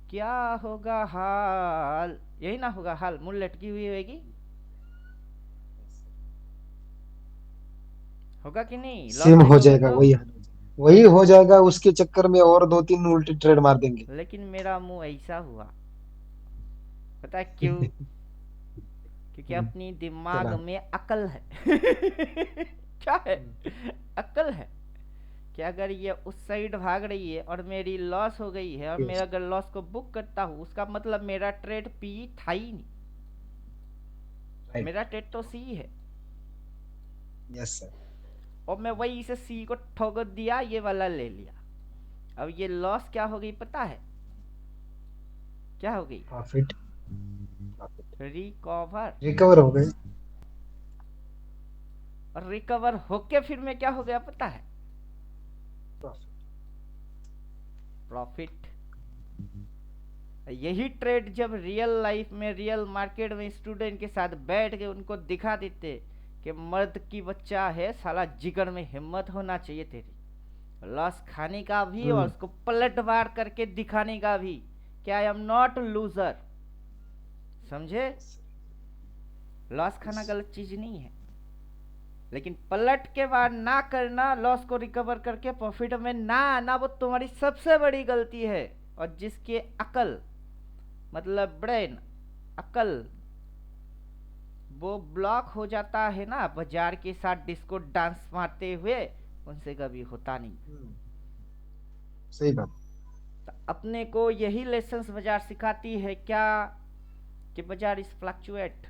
क्या होगा हाल, यही ना होगा हाल, मुंह लटकी हुई होगी, होगा कि नहीं, लॉस सेम हो देखोगे जाएगा, तो। वही हो जाएगा, उसके चक्कर में और दो तीन उल्टे ट्रेड मार देंगे। लेकिन मेरा मुंह ऐसा हुआ, पता है क्यों, क्योंकि अपनी दिमाग चला। में अकल है क्या है, अकल है कि अगर ये उस साइड भाग रही है और मेरी लॉस हो गई है, और मैं अगर लॉस को बुक करता हूँ उसका मतलब मेरा ट्रेड पी था ही नहीं, राइट। मेरा ट्रेड तो सी है, यस सर। और मैं वही से सी को ठोक दिया, ये वाला ले लिया। अब ये लॉस क्या हो गई पता है, क्या हो गई, प्रॉफिट। रिकवर। रिकवर हो गए। और रिकवर होके फिर मैं क्या हो गया पता है, प्रॉफिट। प्रॉफिट। यही ट्रेड जब रियल लाइफ में, रियल मार्केट में स्टूडेंट के साथ बैठ के उनको दिखा देते कि मर्द की बच्चा है साला, जिगर में हिम्मत होना चाहिए तेरी, लॉस खाने का भी और उसको पलट वार करके दिखाने का भी कि आई एम नॉट लूजर। समझे? लॉस खाना गलत चीज नहीं है, लेकिन पलट के बाद ना करना, लॉस को रिकवर करके प्रॉफिट में ना आना, वो तुम्हारी सबसे बड़ी गलती है। और जिसके अकल, मतलब ब्रेन, अकल वो ब्लॉक हो जाता है ना बाजार के साथ डिस्को डांस मारते हुए, उनसे कभी होता नहीं। सही बात। तो अपने को यही लेसन्स बाजार सिखाती है क्या, कि बाजार इज फ्लक्चुएट।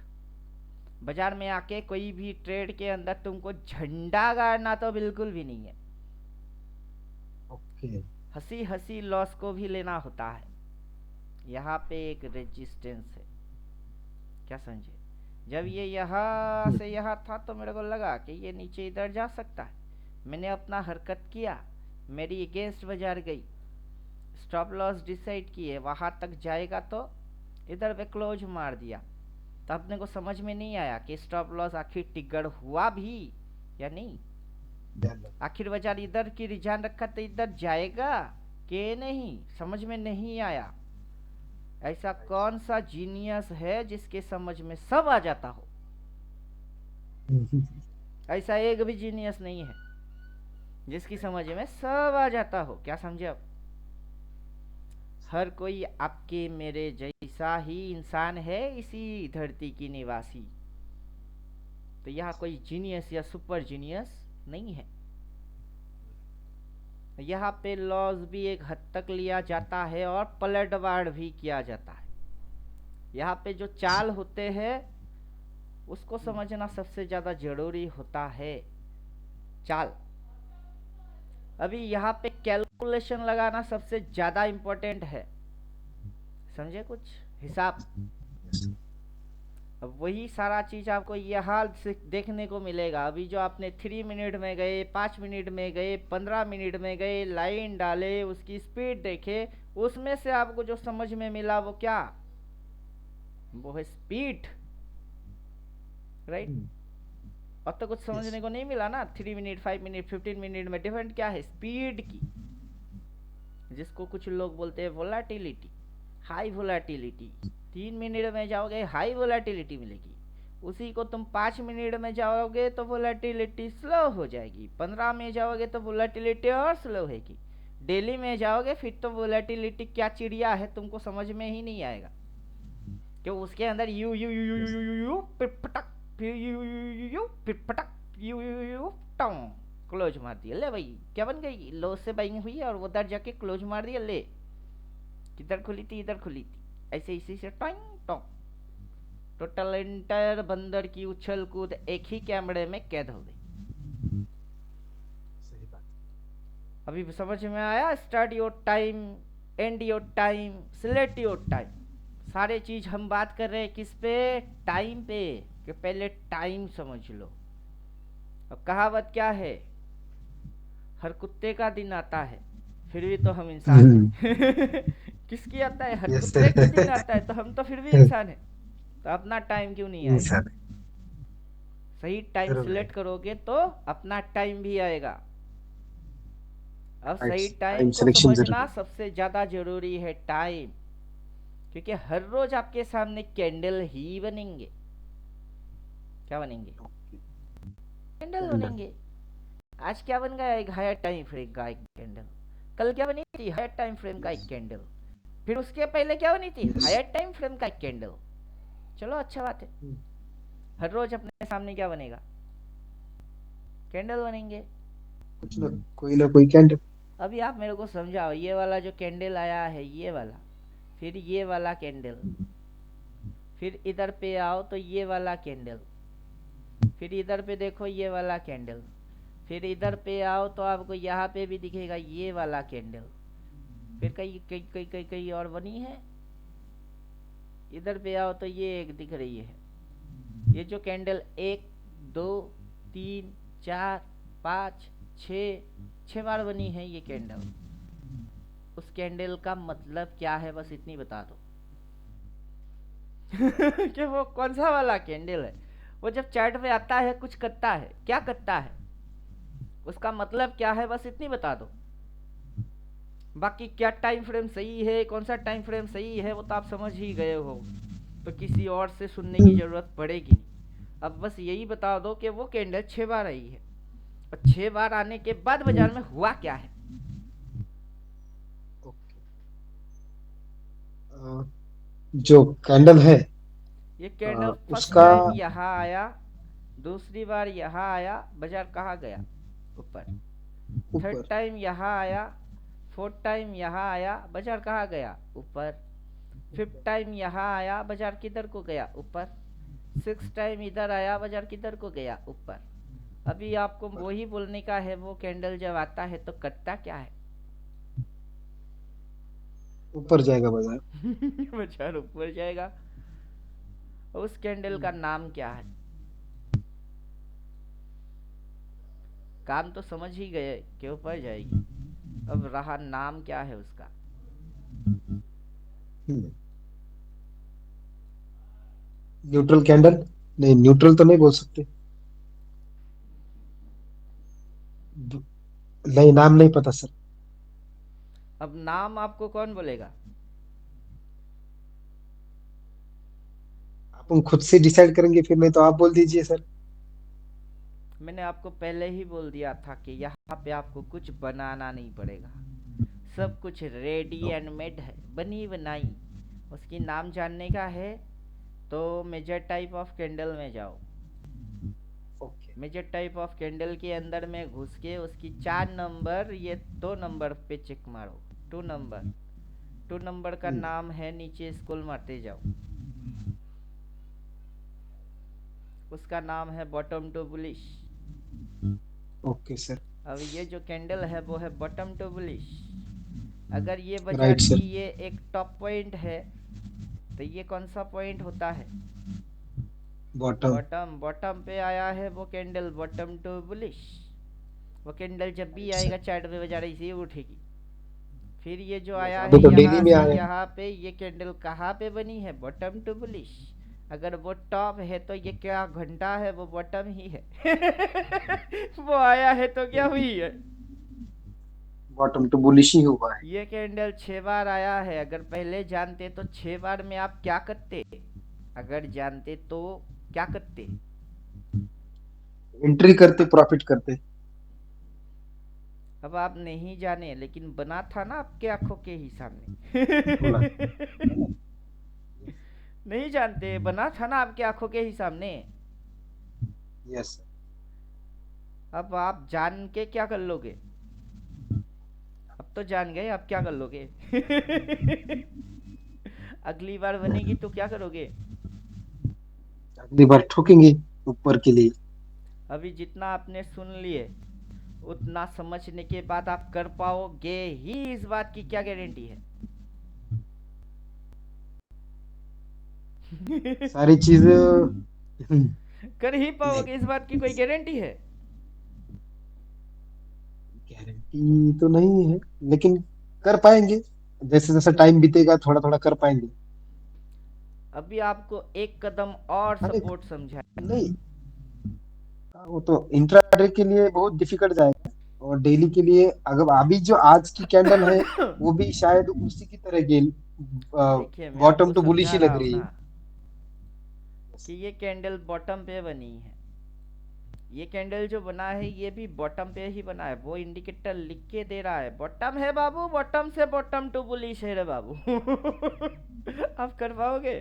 बाजार में आके कोई भी ट्रेड के अंदर तुमको झंडा गाड़ना तो बिल्कुल भी नहीं है। ओके। हंसी हंसी लॉस को भी लेना होता है। यहाँ पे एक रेजिस्टेंस है, क्या समझे? जब ये यहाँ से यहाँ था तो मेरे को लगा कि ये नीचे इधर जा सकता है, मैंने अपना हरकत किया, मेरी अगेंस्ट बाजार गई, स्टॉप लॉस डिसाइड किए, वहां तक जाएगा तो इधर पे क्लोज मार दिया। तो अपने को समझ में नहीं आया कि स्टॉप लॉस आखिर टिगड़ हुआ भी या नहीं। आखिर बाजार इधर की रुझान रखा तो इधर जाएगा कि नहीं, समझ में नहीं आया। ऐसा कौन सा जीनियस है जिसके समझ में सब आ जाता हो? ऐसा एक भी जीनियस नहीं है जिसकी समझ में सब आ जाता हो। क्या समझे अब? हर कोई आपके मेरे जैसा ही इंसान है, इसी धरती की निवासी। तो यहाँ कोई जीनियस या सुपर जीनियस नहीं है। यहाँ पे लॉस भी एक हद तक लिया जाता है और पलटवार भी किया जाता है। यहाँ पे जो चाल होते हैं उसको समझना सबसे ज्यादा जरूरी होता है। चाल, अभी यहाँ पे कैलकुलेशन लगाना सबसे ज्यादा इंपॉर्टेंट है। समझे? कुछ हिसाब। अब वही सारा चीज आपको यहाँ से देखने को मिलेगा। अभी जो आपने 3 मिनट में गए, 5 मिनट में गए, 15 मिनट में गए, लाइन डाले, उसकी स्पीड देखे, उसमें से आपको जो समझ में मिला वो क्या? वो है स्पीड, राइट? और तो कुछ समझने को नहीं मिला ना। 3 मिनट, 5 मिनट, 15 मिनट में डिफरेंट क्या है? स्पीड की, जिसको कुछ लोग बोलते हैं वोलाटिलिटी, हाई वोलाटिलिटी। 3 मिनट में जाओगे हाई वोलाटिलिटी मिलेगी, उसी को तुम 5 मिनट में जाओगे तो वोलाटिलिटी स्लो हो जाएगी, 15 में जाओगे तो वोलाटिलिटी और स्लो होगी, डेली में जाओगे फिर तो वोलाटिलिटी क्या चिड़िया है तुमको समझ में ही नहीं आएगा। क्यों? उसके अंदर you you you you you you you फिर पटक, फिर यू यू यू फिर पटक, you you you town, close मार दिया। ले भाई क्या बन गई? लो से बाइंग हुई और उधर जाके क्लोज मार दिया। ले, किधर खुली थी? इधर खुली थी। ऐसे इसी से टाइम टॉप टोटल एंटायर बंदर की उछल कूद एक ही कैमरे में कैद हो गई। सही बात। अभी समझ में आया? Start your time, and your time, select your time. सारे चीज हम बात कर रहे हैं किस पे? टाइम पे। कि पहले टाइम समझ लो। अब कहावत क्या है? हर कुत्ते का दिन आता है फिर भी तो हम इंसान हैं। किसकी आता है? हर कुत्ते का दिन आता है तो हम तो फिर भी इंसान हैं। तो अपना टाइम क्यों नहीं आएगा? सही टाइम सिलेक्ट करोगे तो अपना टाइम भी आएगा। अब सही टाइम को समझना सबसे ज्यादा जरूरी है। टाइम, क्योंकि हर रोज आपके सामने कैंडल ही बनेंगे। क्या बनेंगे? कैंडल बनेंगे। आज क्या बन गया? एक हायर टाइम फ्रेम का एक कैंडल। कल क्या बनी थी? हायर टाइम फ्रेम का एक कैंडल। फिर उसके पहले क्या बनी थी? हायर टाइम फ्रेम का एक कैंडल। चलो अच्छा बात है। हर रोज अपने सामने क्या बनेगा? कैंडल बनेंगे। कुछ ना कोई कैंडल। अभी आप मेरे को समझाओ, ये वाला जो कैंडल आया है, ये वाला, फिर ये वाला कैंडल, फिर इधर पे आओ तो ये वाला कैंडल, फिर इधर पे देखो ये वाला कैंडल, फिर इधर पे आओ तो आपको यहाँ पे भी दिखेगा ये वाला कैंडल, फिर कई कई कई कई कई और बनी है। इधर पे आओ तो ये एक दिख रही है। ये जो कैंडल 1 2 3 4 5 6 बार बनी है ये कैंडल। उस कैंडल का मतलब क्या है, बस इतनी बता दो। कि वो कौन सा वाला कैंडल है, वो जब चैट पे आता है कुछ करता है, क्या करता है, उसका मतलब क्या है, बस इतनी बता दो। बाकी क्या टाइम फ्रेम सही है, कौन सा टाइम फ्रेम सही है, वो तो आप समझ ही गए हो, तो किसी और से सुनने की जरूरत पड़ेगी नहीं। अब बस यही बता दो कि वो कैंडल 6 बार आई है, और 6 बार आने के बाद बाजार में हुआ क्या है। ओके। जो कैंडल है, ये कैंडल फर्स्ट उसका टाइम यहाँ आया, दूसरी बार यहाँ आया, बाजार कहाँ गया, ऊपर। थर्ड ऊपर। टाइम यहाँ आया, फोर्थ टाइम यहाँ आया, बाजार कहाँ गया, ऊपर। फिफ्थ टाइम यहाँ आया, बाजार किधर को गया, ऊपर। सिक्स टाइम इधर आया, बाजार किधर को गया, ऊपर। अभी आपको ऊपर। वही बोलने का है, वो कैंडल जब आता है तो करता क्या है। ऊपर जाएगा बाजार। बाजार ऊपर जाएगा। उस कैंडल का नाम क्या है। काम तो समझ ही गए कि ऊपर जाएगी, अब रहा नाम क्या है उसका। Neutral candle. नहीं, न्यूट्रल तो नहीं बोल सकते। नहीं, नाम नहीं पता सर। अब नाम आपको कौन बोलेगा। आप हम खुद से डिसाइड करेंगे फिर, नहीं तो आप बोल दीजिए सर। मैंने आपको पहले ही बोल दिया था कि यहाँ पे आपको कुछ बनाना नहीं पड़ेगा, सब कुछ रेडी एंड मेड है, बनी बनाई। उसकी नाम जानने का है तो मेजर टाइप ऑफ कैंडल में जाओ। Okay. Major type of candle के अंदर में घुस के उसकी 4 नंबर, ये 2 नंबर पे चेक मारो। 2 नंबर, 2 नंबर का नाम है, नीचे स्क्रॉल मारते जाओ। उसका नाम है bottom to bullish. Okay sir. अब ये जो कैंडल है वो है बॉटम टू बुलिश। अगर ये बाजार राइट की सर। ये एक टॉप पॉइंट है, तो ये कौन सा पॉइंट होता है, बॉटम। बॉटम। बॉटम पे आया है वो कैंडल, बॉटम टू बुलिश। वो कैंडल जब भी राइट सर। आएगा चार्ट पे बाजार ऐसे ही उठेगी। फिर ये जो यस, आया अभी है तो डेली यहाँ में से आया। यहाँ पे, ये कैंडल कहाँ पे बनी है, बॉटम टू बुलिश। अगर वो टॉप है तो ये क्या घंटा है, वो बॉटम ही है। वो आया है तो क्या हुई है, बॉटम टू बुलिश ही हुआ है। ये कैंडल 6 बार आया है। अगर पहले जानते तो 6 बार में आप क्या करते, अगर जानते तो क्या करते। एंट्री करते, प्रॉफिट करते। अब आप नहीं जाने, लेकिन बना था ना आपके आंखों के ही बोला। सामने। नहीं जानते, बना था ना आपके आंखों के ही सामने। Yes sir. अब आप जान के क्या कर लोगे, अब तो जान गए, अब क्या कर लोगे। अगली बार बनेगी तो क्या करोगे। अगली बार ठोकेंगे ऊपर के लिए। अभी जितना आपने सुन लिए, उतना समझने के बाद आप कर पाओगे ही, इस बात की क्या गारंटी है। सारी चीज कर ही नहीं, पाओगे, इस बात की कोई गारंटी है। गारंटी तो नहीं है, लेकिन कर पाएंगे। जैसे जैसे टाइम बीतेगा थोड़ा थोड़ा कर पाएंगे। अभी आपको एक कदम और अरे सपोर्ट समझा। नहीं, वो तो इंट्राडे के लिए बहुत डिफिकल्ट जाएगा, और डेली के लिए अगर अभी जो आज की कैंडल है वो भी शायद उसी की तरह की देखिए मैं बॉटम आपको टू बुलिश समझा ही रहा लग हूँ रही ना, है। कि ये कैंडल बॉटम पे बनी है। ये कैंडल जो बना है ये भी बॉटम पे ही बना है, वो इंडिकेटर लिख के दे रहा है बॉटम है बाबू, बॉटम से बॉटम टू बुलिश है रे बाबू। आप कर पाओगे।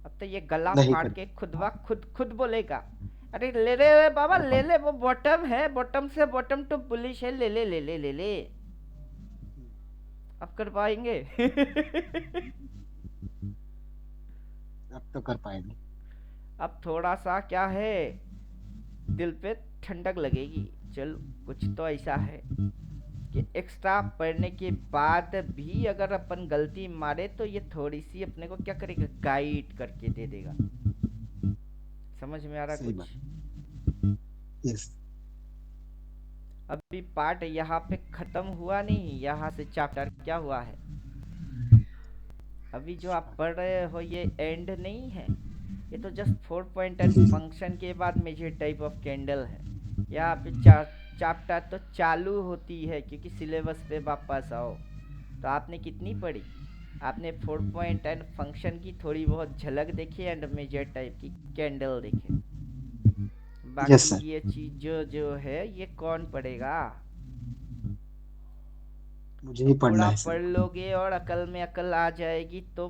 अब तो ये गला नहीं फाड़ कर। के खुद ब खुद खुद बोलेगा, अरे ले ले रे बाबा, कर ले पाऊंगा। ले, वो बॉटम है, बॉटम से बॉटम टू बुलिश है, ले ले ले ले ले ले। अब कर पाएंगे। अब तो कर पाएंगे। अब थोड़ा सा क्या है, दिल पे ठंडक लगेगी। चलो कुछ तो ऐसा है कि एक्स्ट्रा पढ़ने के बाद भी अगर अपन गलती मारे तो ये थोड़ी सी अपने को क्या करेगा, गाइड करके दे देगा। समझ में आ रहा सही कुछ। बात। यस। अभी पार्ट यहाँ पे खत्म हुआ नहीं, यहाँ से चैप्टर क्या हुआ है, अभी जो आप पढ़ रहे हो ये एंड नहीं है, ये तो जस्ट 4 पॉइंट एंड फंक्शन के बाद मेजर टाइप ऑफ कैंडल है। यहाँ पे चैप्टर तो चालू होती है, क्योंकि सिलेबस पे वापस आओ। तो आपने कितनी पढ़ी, आपने 4 पॉइंट एंड फंक्शन की थोड़ी बहुत झलक देखी एंड मेजर टाइप की कैंडल देखे, यस बाकी सर। ये चीज जो है ये कौन पढ़ेगा। मुझे तो ही पढ़ना पूरा है सर। पढ़ लोगे और अकल में अकल आ जाएगी, तो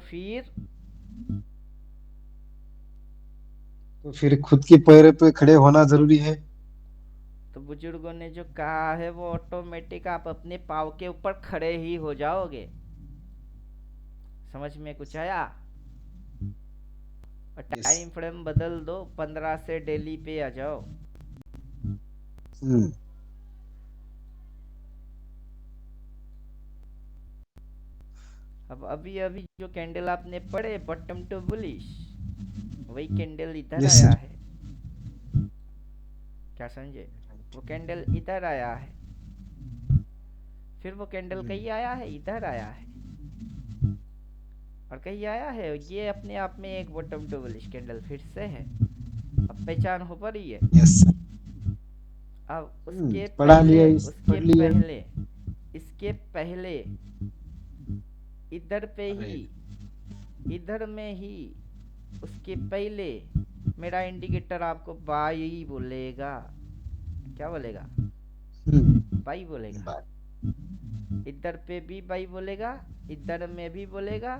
फिर खुद के पैर पे खड़े होना जरूरी है। तो बुजुर्गों ने जो कहा है वो ऑटोमेटिक आप अपने पाँव के ऊपर खड़े ही हो जाओगे। समझ में कुछ आया। और यस। टाइम फ्रेम बदल दो, 15 से डेली पे आ जाओ। हम्म। अब अभी अभी जो कैंडल आपने पढ़े बॉटम टू बुलिश, वही कैंडल इधर यस आया सर। है, क्या समझे, वो कैंडल इधर आया है, फिर वो कैंडल कहीं आया है, इधर आया है, और कहीं आया है, ये अपने आप में एक बॉटम टू बुलिश कैंडल फिर से है। अब पहचान हो पा रही है। Yes sir. अब उसके पढ़ा पहले लिया, उसके पढ़ लिया। पहले इसके पहले इधर पे अरे ही, इधर में ही, उसके पहले मेरा इंडिकेटर आपको बाई बोलेगा। क्या बोलेगा, बाई बोलेगा। बाय। इधर पे भी बाई बोलेगा, इधर में भी बोलेगा,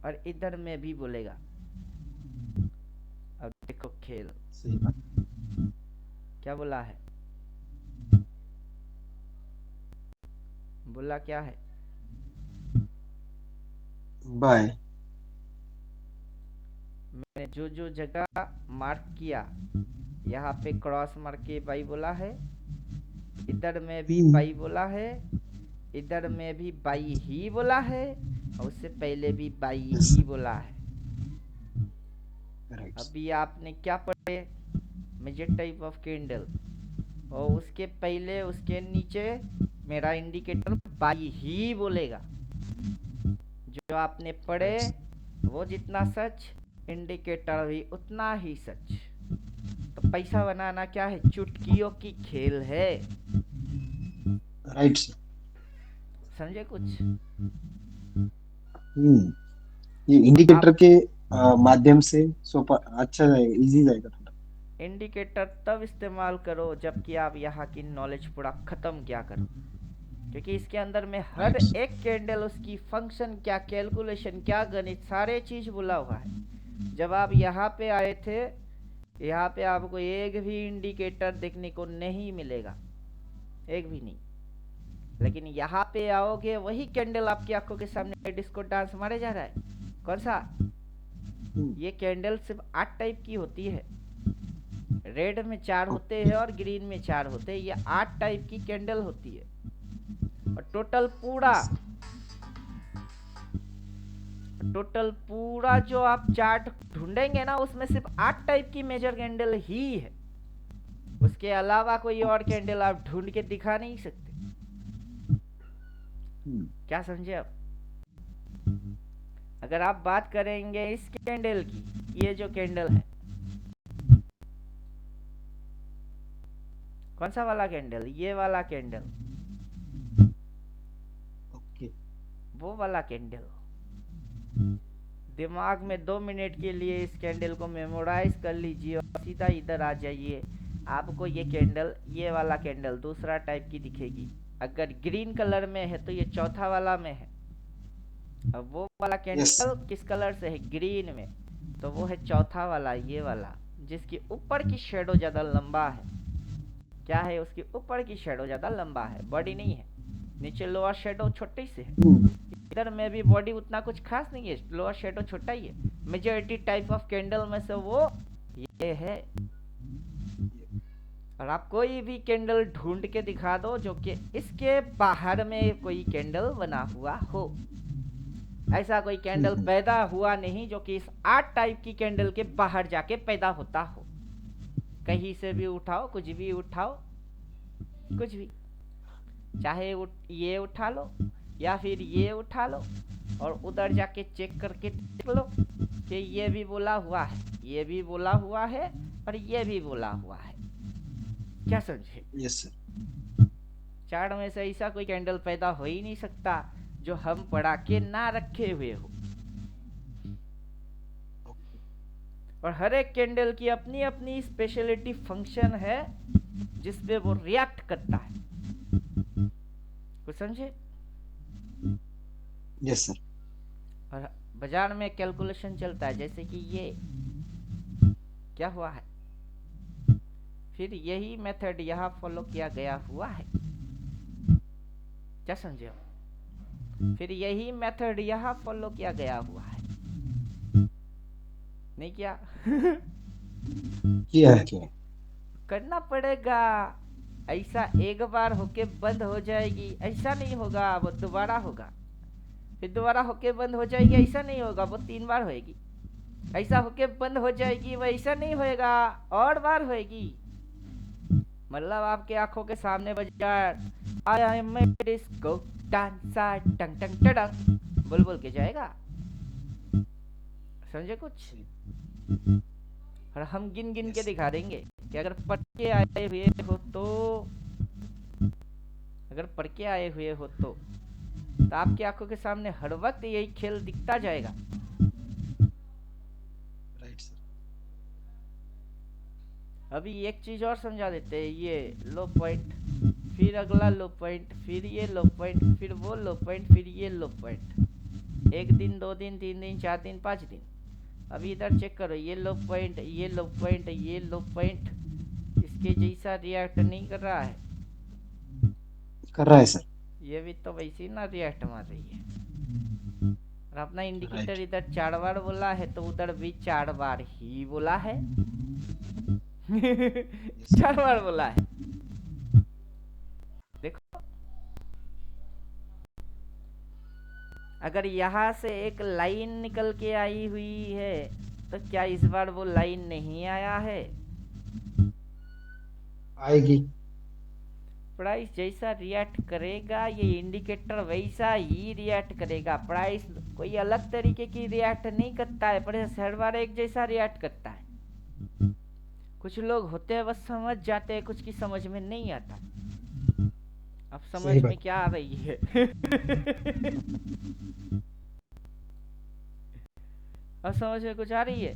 और इधर में भी बोलेगा। अब देखो खेल, सही बात। क्या बोला है, बोला क्या है, बाय। मैंने जो जो जगह मार्क किया, यहाँ पे क्रॉस मार के बाई बोला है, इधर में भी बाई बोला है, इधर में भी बाई ही बोला है, और उससे पहले भी बाई ही बोला है। अभी आपने क्या पढ़े, मेजर टाइप ऑफ कैंडल, और उसके पहले उसके नीचे मेरा इंडिकेटर बाई ही बोलेगा। जो आपने पढ़े वो जितना सच, इंडिकेटर भी उतना ही सच। तो पैसा बनाना क्या है, चुटकियों की खेल है। राइट। समझे कुछ। ये इंडिकेटर आप के माध्यम से अच्छा जाएगा, इजी जाएगा थोड़ा। इंडिकेटर तब इस्तेमाल करो जबकि आप यहाँ की नॉलेज पूरा खत्म क्या करो, क्योंकि इसके अंदर में हर राइट। एक कैंडल, उसकी फंक्शन क्या, कैलकुलेशन क्या, गणित, सारे चीज बोला हुआ है। जब आप यहाँ पे आए थे, यहाँ पे आपको एक भी इंडिकेटर देखने को नहीं मिलेगा, एक भी नहीं। लेकिन यहाँ पे आओगे, वही कैंडल आपकी आंखों के सामने डिस्को डांस मारे जा रहा है। कौन सा, ये कैंडल सिर्फ 8 टाइप की होती है, रेड में 4 होते हैं और ग्रीन में 4 होते हैं। ये 8 टाइप की कैंडल होती है, और टोटल पूरा जो आप चार्ट ढूंढेंगे ना, उसमें सिर्फ 8 टाइप की मेजर कैंडल ही है। उसके अलावा कोई और कैंडल आप ढूंढ के दिखा नहीं सकते। क्या समझे आप। अगर आप बात करेंगे इस कैंडल की, ये जो कैंडल है, कौन सा वाला कैंडल, ये वाला कैंडल, वो वाला कैंडल, दिमाग में 2 मिनट के लिए इस कैंडल को मेमोराइज कर लीजिए और सीधा इधर आ जाइए। आपको ये कैंडल, ये वाला कैंडल दूसरा टाइप की दिखेगी। अगर ग्रीन कलर में है तो ये चौथा वाला में है, अब वो वाला कैंडल किस कलर से है, ग्रीन में, तो वो है चौथा वाला, ये वाला, जिसकी ऊपर की शेडो ज्यादा लंबा है। क्या है, उसके ऊपर की शेडो ज्यादा लंबा है, बॉडी नहीं है। नीचे लोअर शेडो छोटी सी है, इधर में भी बॉडी उतना कुछ खास नहीं है, लोअर शेडो छोटा ही है। मेजॉरिटी टाइप ऑफ कैंडल में से वो ये है। और आप कोई भी कैंडल ढूंढ के दिखा दो जो कि इसके बाहर में कोई कैंडल बना हुआ हो। ऐसा कोई कैंडल पैदा हुआ नहीं जो कि इस 8 टाइप की कैंडल के बाहर जाके पैदा होता हो। कहीं से भी उठाओ, कुछ भी उठाओ, कुछ भी, चाहे ये उठा लो या फिर ये उठा लो और उधर जाके चेक करके देख लो कि ये भी बोला हुआ है, ये भी बोला हुआ है और ये भी बोला हुआ है। क्या समझे? Yes sir. चार्ट में से ऐसा कोई कैंडल पैदा हो ही नहीं सकता जो हम पढ़ा के ना रखे हुए हो। और हर एक कैंडल की अपनी अपनी स्पेशलिटी फंक्शन है जिसपे वो रिएक्ट करता है। कुछ समझे? Yes sir. और बाजार में कैलकुलेशन चलता है, जैसे कि ये क्या हुआ है, फिर यही मेथड यहाँ फॉलो किया गया हुआ है। क्या समझे? फिर यही मेथड यहाँ फॉलो किया गया हुआ है। नहीं किया? किया है, किया है। करना पड़ेगा। ऐसा एक बार होके बंद हो जाएगी ऐसा नहीं होगा, वो दोबारा होगा, फिर दोबारा होके बंद हो जाएगी ऐसा नहीं होगा, वो 3 बार होएगी। ऐसा होके बंद हो जाएगी वो ऐसा नहीं होएगा, और बार होएगी। मतलब आपके आंखों के सामने बाजार आया है, मैं डिस्को डांसर टंग टंग टंग बोल बोल के जाएगा। समझे कुछ? और हम गिन गिन के दिखा देंगे कि अगर पढ़ के आए हुए हो तो, अगर पढ़ के आए हुए हो तो आपकी आंखों के सामने हर वक्त यही खेल दिखता जाएगा। Right sir. अभी एक चीज और समझा देते हैं। ये लो पॉइंट, फिर अगला लो पॉइंट, फिर ये लो पॉइंट, फिर वो लो पॉइंट, फिर ये लो पॉइंट। 1 दिन 2 दिन 3 दिन 4 दिन 5 दिन। अभी इधर चेक करो, ये लो पॉइंट, ये लो पॉइंट, ये लो पॉइंट इसके जैसा रिएक्ट नहीं कर रहा है। कर रहा है सर। ये भी तो वैसे ही ना रिएक्ट मार रही है। और अपना इंडिकेटर इधर 4 बार बोला है तो उधर भी 4 बार ही बोला है। 4 बार बोला है। देखो, अगर यहाँ से एक लाइन निकल के आई हुई है तो क्या इस बार वो लाइन नहीं आया है? आएगी। प्राइस जैसा रिएक्ट करेगा ये इंडिकेटर वैसा ही रिएक्ट करेगा। प्राइस कोई अलग तरीके की रिएक्ट नहीं करता है, प्राइस हर बार एक जैसा रिएक्ट करता है। कुछ लोग होते हैं बस समझ जाते हैं, कुछ की समझ में नहीं आता। अब समझ में क्या आ रही है? अब समझ में कुछ आ रही है?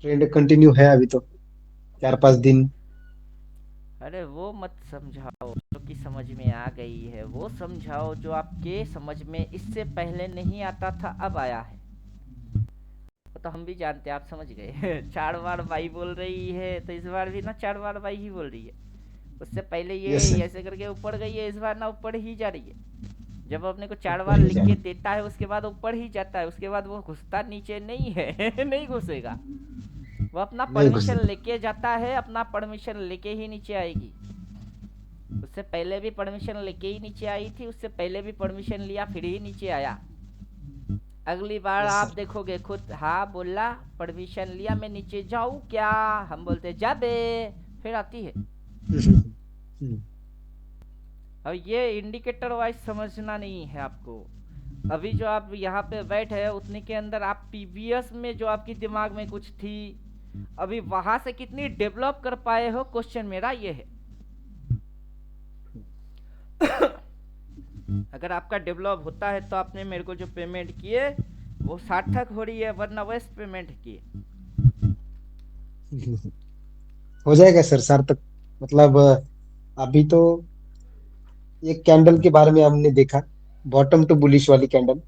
ट्रेंड कंटिन्यू है अभी तो 4-5 दिन। अरे वो मत समझाओ जो कि समझ में आ गई है, वो समझाओ जो आपके समझ में इससे पहले नहीं आता था अब आया है। वो तो हम भी जानते हैं, आप समझ गए। 4 बार बाई बोल रही है तो इस बार भी ना 4 बार बाई ही बोल रही है। उससे पहले ये ऐसे करके ऊपर गई है, इस बार ना ऊपर ही जा रही है। जब अपने को 4 बार लिख के देता है उसके बाद ऊपर ही जाता है, उसके बाद वो घुसता नीचे नहीं है। नहीं घुसेगा, वो अपना परमिशन लेके जाता है, अपना परमिशन लेके ही नीचे आएगी। उससे पहले भी परमिशन लेके ही नीचे आई थी, उससे पहले भी परमिशन लिया फिर ही नीचे आया। अगली बार आप देखोगे खुद हाँ बोला, परमिशन लिया, मैं नीचे जाऊं क्या, हम बोलते जा बे, फिर आती है। अब ये इंडिकेटर वाइज समझना नहीं है आपको। अभी जो आप यहाँ पे बैठे हैं उतने के अंदर आप प्रीवियस में जो आपकी दिमाग में कुछ थी, अभी वहां से कितनी डेवलप कर पाए हो, क्वेश्चन मेरा ये है। अगर आपका डेवलप होता है तो आपने मेरे को जो पेमेंट किए वो सार्थक हो रही है, वरना वेस्ट पेमेंट किए। हो जाएगा सर सार्थक। मतलब अभी तो एक कैंडल के बारे में हमने देखा, बॉटम टू बुलिश वाली कैंडल।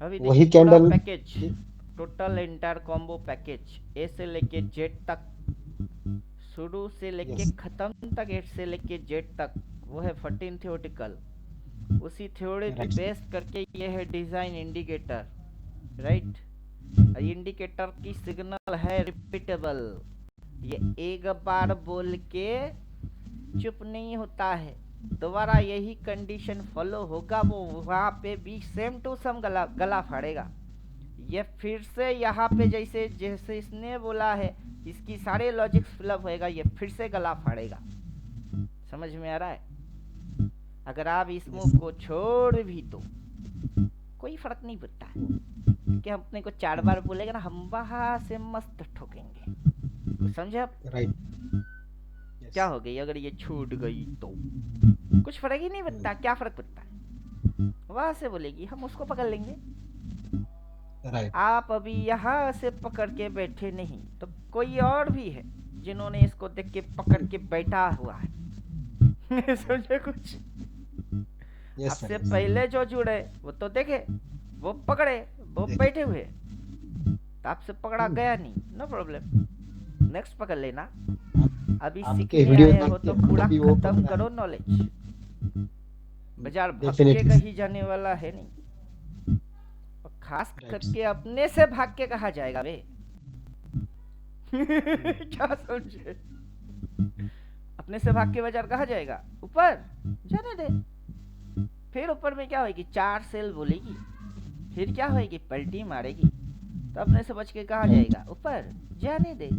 अभी वही देखिए पूरा candle package, total entire combo package, A से लेके जेड तक, शुरू से लेके खत्म तक, ए से लेके जेड तक, वो है 14 थ्योरेटिकल। उसी थ्योरी पे बेस करके ये है डिजाइन इंडिकेटर, राइट। इंडिकेटर की सिग्नल है रिपीटेबल, ये एक बार बोल के चुप नहीं होता है, दोबारा यही कंडीशन फॉलो होगा, वो वहां पे भी सेम टू सम गला फाड़ेगा। ये फिर से यहाँ पे जैसे जैसे इसने बोला है इसकी सारे लॉजिक्स फिलअप होएगा, ये फिर से गला फाड़ेगा। समझ में आ रहा है? अगर आप इस मूव को छोड़ भी दो कोई फर्क नहीं पड़ता है कि हम अपने को 4 बार बोलेगा ना, हम वहां से मस्त ठोकेंगे। समझे आप? राइट। क्या हो गई अगर ये छूट गई तो कुछ फर्क ही नहीं पड़ता। क्या फर्क पड़ता है? वहां से बोलेगी हम उसको पकड़ लेंगे। राइट। आप अभी यहाँ से पकड़ के बैठे नहीं तो कोई और भी है जिन्होंने इसको देख के पकड़ के बैठा हुआ है। समझे कुछ? आपसे पहले जो जुड़े वो तो देखे, वो पकड़े, वो बैठे हुए, तो आपसे पकड़ा गया नहीं, नो प्रॉब्लम, नेक्स्ट पकड़ लेना। अभी सीखने आए हो तो पूरा खत्म करो नॉलेज। बाजार भाग के कहीं जाने वाला है नहीं, और खास करके अपने से भाग के कहा जाएगा बे। क्या समझे? अपने से भाग के बाजार कहा जाएगा? ऊपर जाने दे। फिर ऊपर में क्या होगी? 4 सेल बोलेगी, फिर क्या होगी? पलटी मारेगी, तो अपने से बच के कहा जाएगा ऊपर जाने दे।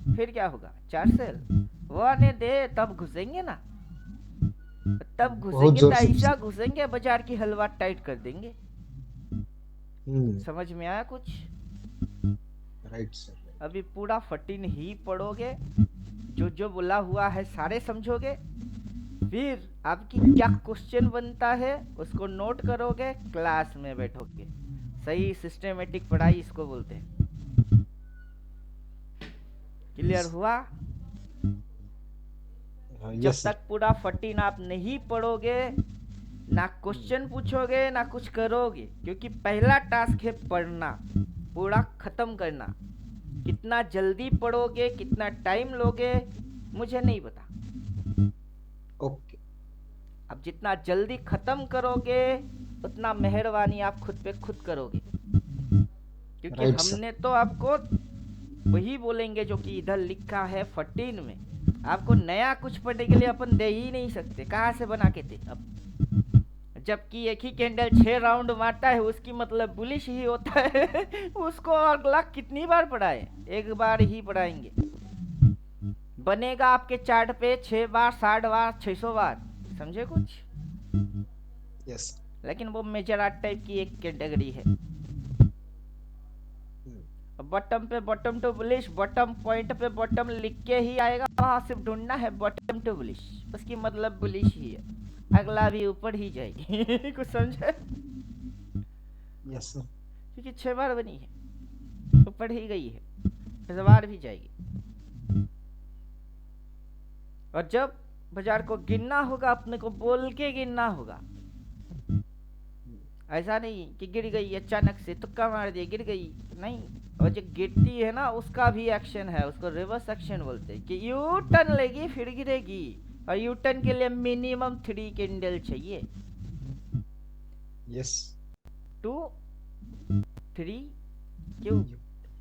फिर क्या होगा? 4 सेल वो आने दे, तब घुसेंगे ना, तब घुसेंगे तो ऐसा घुसेंगे बाजार की हलवा टाइट कर देंगे। समझ में आया कुछ? Right sir. अभी पूरा 14 ही पढ़ोगे, जो जो बोला हुआ है सारे समझोगे, फिर आपकी क्या क्वेश्चन बनता है उसको नोट करोगे, क्लास में बैठोगे। सही सिस्टमेटिक पढ़ाई इसको बोलते हैं। क्लियर हुआ? जब तक पूरा 14 आप नहीं पढ़ोगे, ना क्वेश्चन पूछोगे ना कुछ करोगे, क्योंकि पहला टास्क है पढ़ना, पूरा खत्म करना। कितना जल्दी पढ़ोगे, कितना टाइम लोगे, मुझे नहीं पता। ओके। अब जितना जल्दी खत्म करोगे उतना मेहरबानी आप खुद पे खुद करोगे, क्योंकि हमने तो आपको वही बोलेंगे जो कि इधर लिखा है 14 में। आपको नया कुछ पढ़ने के लिए अपन दे ही नहीं सकते, कहाँ से बना के दे। अब जबकि एक ही कैंडल 6 राउंड मारता है, उसकी मतलब बुलिश ही होता है। उसको अगला कितनी बार पढ़ाए? एक बार ही पढ़ाएंगे। बनेगा आपके चार्ट पे 6 बार, 60 बार, 600 बार। समझे कुछ? यस। लेकिन वो मेजर आर्ट टाइप की एक कैटेगरी है। बॉटम पे bottom to bullish, bottom point पे बॉटम लिख के ही आएगा, वहां सिर्फ ढूंढना है बॉटम टू बुलिश, उसकी मतलब बुलिश ही है, अगला भी ऊपर ही जाएगी। कुछ समझे? Yes sir. क्योंकि 6 बार बनी है, ऊपर ही गई है, 10 बार भी जाएगी। और जब बाजार को गिनना होगा, अपने को बोल के गिनना होगा। ऐसा नहीं कि गिर गई अचानक से, तुक्का मार दिया गिर गई, नहीं। और जो गिरती है ना उसका भी एक्शन है, उसको रिवर्स एक्शन बोलते हैं, कि यू टर्न लेगी फिर गिरेगी, और यू टर्न के लिए मिनिमम 3 कैंडल चाहिए। यस। 2 3 क्यों?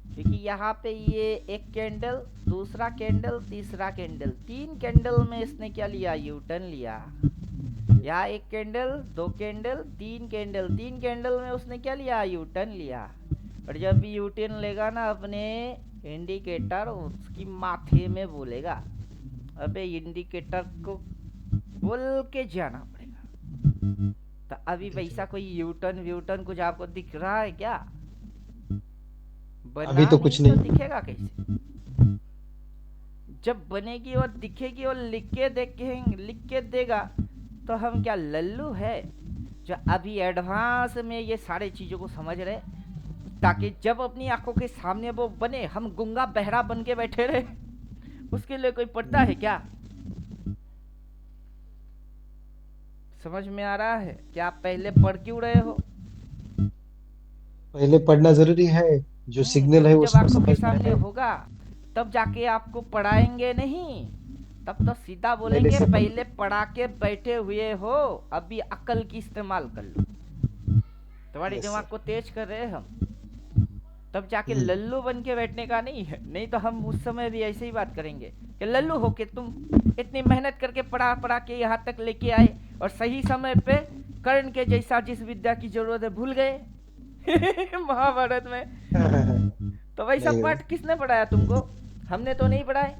क्योंकि यहाँ पे ये एक कैंडल, दूसरा कैंडल, तीसरा कैंडल, 3 कैंडल में इसने क्या लिया? यू टर्न लिया। यहाँ 1 कैंडल, 2 कैंडल, 3 कैंडल, 3 कैंडल में उसने क्या लिया? यू टर्न लिया। और जब भी यू टर्न लेगा ना, अपने इंडिकेटर उसकी माथे में बोलेगा, अबे इंडिकेटर को बोल के जाना पड़ेगा। तो अभी वैसा कोई यू टर्न कुछ आपको दिख रहा है क्या? अभी तो कुछ नहीं। तो दिखेगा कैसे? जब बनेगी और दिखेगी और लिख के देगा, तो हम क्या लल्लू है जो अभी एडवांस में ये सारे चीजों को समझ रहे, ताकि जब अपनी आंखों के सामने वो बने, हम गुंगा बहरा बन के बैठे रहे? उसके लिए कोई पढ़ता है क्या? समझ में आ रहा है कि आप पहले पढ़ क्यों रहे हो? पहले पढ़ना जरूरी है, जो सिग्नल है जब आंखों के सामने होगा तब जाके आपको पढ़ाएंगे नहीं, तब तो सीधा बोलेंगे पहले पढ़ा के बैठे हुए हो, अभी अकल की इस्तेमाल कर लो। तुम्हारे दिमाग को तेज कर रहे हैं हम, तब जाके लल्लू बन के बैठने का नहीं है। नहीं तो हम उस समय भी ऐसे ही बात करेंगे कि लल्लू हो के तुम इतनी मेहनत करके पढ़ा के यहाँ तक लेके आए, और सही समय पे कर्ण के जैसा जिस विद्या की जरूरत है भूल गए। महाभारत में। तो भाई सब नहीं पाठ किसने पढ़ाया तुमको? हमने तो नहीं पढ़ाए।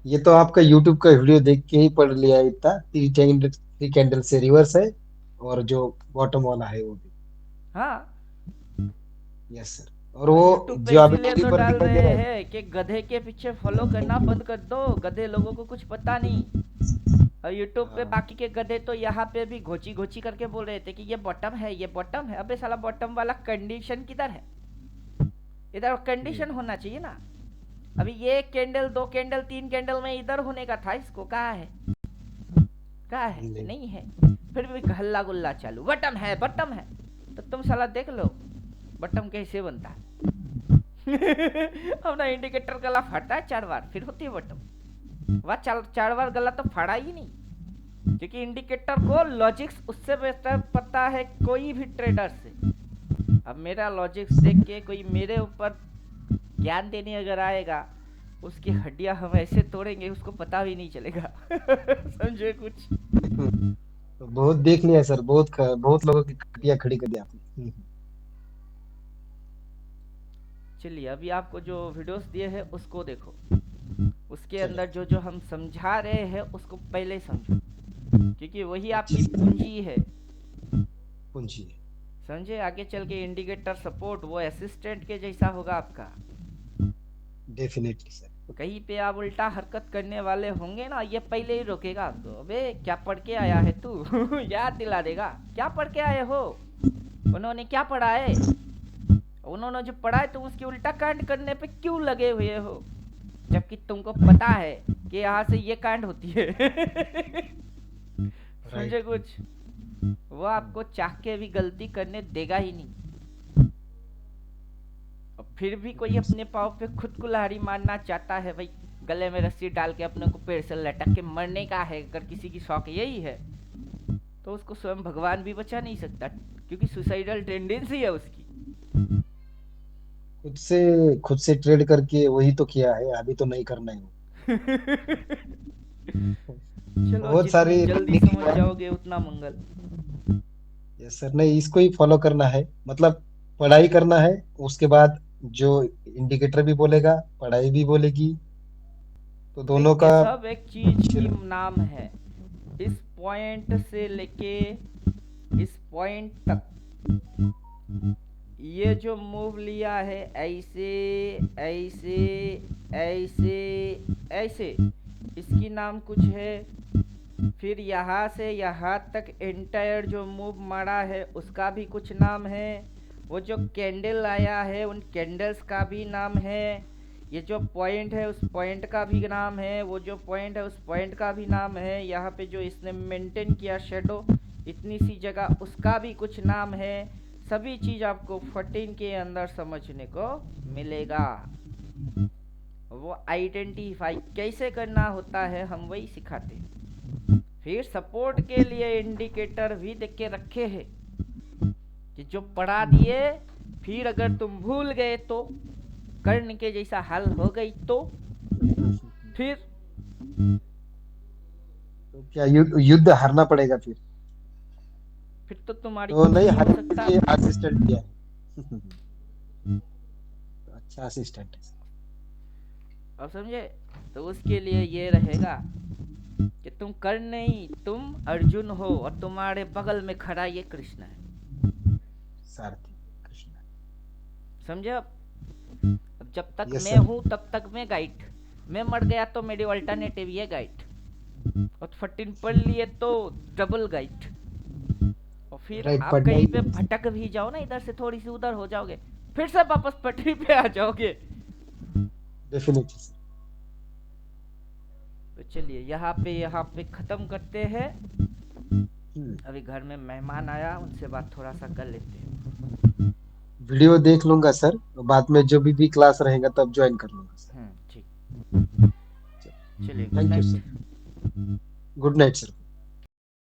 ये तो आपका यूट्यूब का वीडियो देख के ही पढ़ लिया है इतना। थ्री कैंडल से रिवर्स है, और जो बॉटम वाला है वो भी। हाँ, यस सर। और वो यूट्यूब पे जो अभी इसीलिए टीवी तो पर डाल दिखाई दे रहे रहा है। हैं कि गधे के पीछे फॉलो करना बंद कर दो, गधे लोगों को कुछ पता नहीं। और यूट्यूब पे हाँ बाकी के गधे तो यहाँ पे भी घोची घोची करके बोल रहे थे कि ये बॉटम है, ये बॉटम है। अबे साला बॉटम वाला कंडीशन किधर है? इधर कंडीशन होना चाहिए ना। अभी ये कैंडल, दो कैंडल, तीन कैंडल में इधर होने का था, इसको कहा है? कहा है? नहीं। नहीं है। फिर भी हल्ला गुल्ला चालू, बटम है बटम है। तो तुम साला देख लो बटम कैसे बनता है। अपना इंडिकेटर गला फटा है 4 बार, फिर होती है बटम। वह 4 बार गला तो फाड़ा ही नहीं, क्योंकि इंडिकेटर को लॉजिक्स उससे बेहतर पता है कोई भी ट्रेडर से। अब मेरा लॉजिक्स देख के कोई मेरे ऊपर ज्ञान देने अगर आएगा, उसकी हड्डियां हम ऐसे तोड़ेंगे उसको पता भी नहीं चलेगा। समझे कुछ? तो बहुत देख लिया सर, बहुत लोगों की खटिया खड़ी कर दी आपने। चलिए अभी आपको जो वीडियोस दिए हैं उसको देखो। उसके चलिए। अंदर जो जो हम समझा रहे हैं उसको पहले समझो, क्योंकि वही अच्छे आपकी से पूंजी है। पूंजी है। समझे? आगे चल के इंडिकेटर सपोर्ट वो असिस्टेंट के जैसा होगा आपका। Definitely sir. कहीं पे आप उल्टा हरकत करने वाले होंगे ना, ये पहले ही रोकेगा आपको। अबे क्या पढ़ के आया है तू? याद दिला देगा, क्या पढ़ के आए हो? उन्होंने क्या पढ़ा है? उन्होंने जो पढ़ा है तुम उसकी उल्टा कांड करने पे क्यों लगे हुए हो, जबकि तुमको पता है कि यहाँ से ये कांड होती है। समझे राइट। कुछ? वो आपको चाह के भी गलती करने देगा ही नहीं। और फिर भी कोई अपने पाँव पे खुद कुल्हाड़ी मारना चाहता है, भाई गले में रस्सी डाल के अपने को पेड़ से लटक के मरने का है, अगर किसी की शौक यही है तो उसको स्वयं भगवान भी बचा नहीं सकता, क्योंकि सुसाइडल टेंडेंसी है उसकी। खुद से ट्रेड करके वही तो किया है, अभी तो नहीं करना है वो। चलो बहुत जितनी सारी जल्दी टेक्निक समझ है। जाओगे उतना मंगल। यस सर, नहीं इसको ही फॉलो करना है। मतलब पढ़ाई करना है, उसके बाद जो इंडिकेटर भी बोलेगा, पढ़ाई भी बोलेगी, तो दोनों देखिए का सब एक चीज की मिश्रण। नाम है। इस पॉइंट से लेके इस पॉइंट तक ये जो मूव लिया है, ऐसे ऐसे ऐसे ऐसे, इसकी नाम कुछ है। फिर यहाँ से यहाँ तक एंटायर जो मूव मारा है उसका भी कुछ नाम है। वो जो कैंडल आया है उन कैंडल्स का भी नाम है। ये जो पॉइंट है उस पॉइंट का भी नाम है। वो जो पॉइंट है उस पॉइंट का भी नाम है। यहाँ पे जो इसने मेंटेन किया शेडो इतनी सी जगह, उसका भी कुछ नाम है। सभी चीज आपको 14 के अंदर समझने को मिलेगा। वो आइडेंटिफाई कैसे करना होता है हम वही सिखाते हैं। फिर सपोर्ट के लिए इंडिकेटर भी देख के रखे हैं कि जो पढ़ा दिए, फिर अगर तुम भूल गए तो, कर्ण के जैसा हाल हो गई तो फिर तो क्या युद्ध हारना पड़ेगा फिर? तो तुम्हारी तो कुछ नहीं, नहीं हो हारने सकता। के लिए असिस्टेंट दिया है। तो अच्छा असिस्टेंट है। अब समझे? तो उसके लिए ये रहेगा कि तुम कर्ण नहीं, तुम अर्जुन हो और तुम्हारे बगल में खड़ा ये कृष्ण है। सारथी कृष्ण। समझे? अब जब तक यस मैं सर। हूं तब तक मैं गाइड। मैं मर गया तो मेरी अल्टरनेटिव ये गाइड। और 14 पढ़ लिए तो डबल गाइड। और फिर राइट, आप पढ़ना कहीं ही पे पड़ेगा। भटक भी जाओ ना, इधर से थोड़ी सी उधर हो जाओगे, फिर से वापस पटरी पे आ जाओगे। Definitely sir. तो चलिए यहाँ पे खत्म करते हैं। हम्म। अभी घर में मेहमान आया, उनसे बात थोड़ा सा कर लेते हैं। वीडियो देख लूंगा सर, बाद में जो भी क्लास रहेगा तब ज्वाइन कर लूंगा सर। ठीक। चलिए good thank you night. Sir. Good night sir.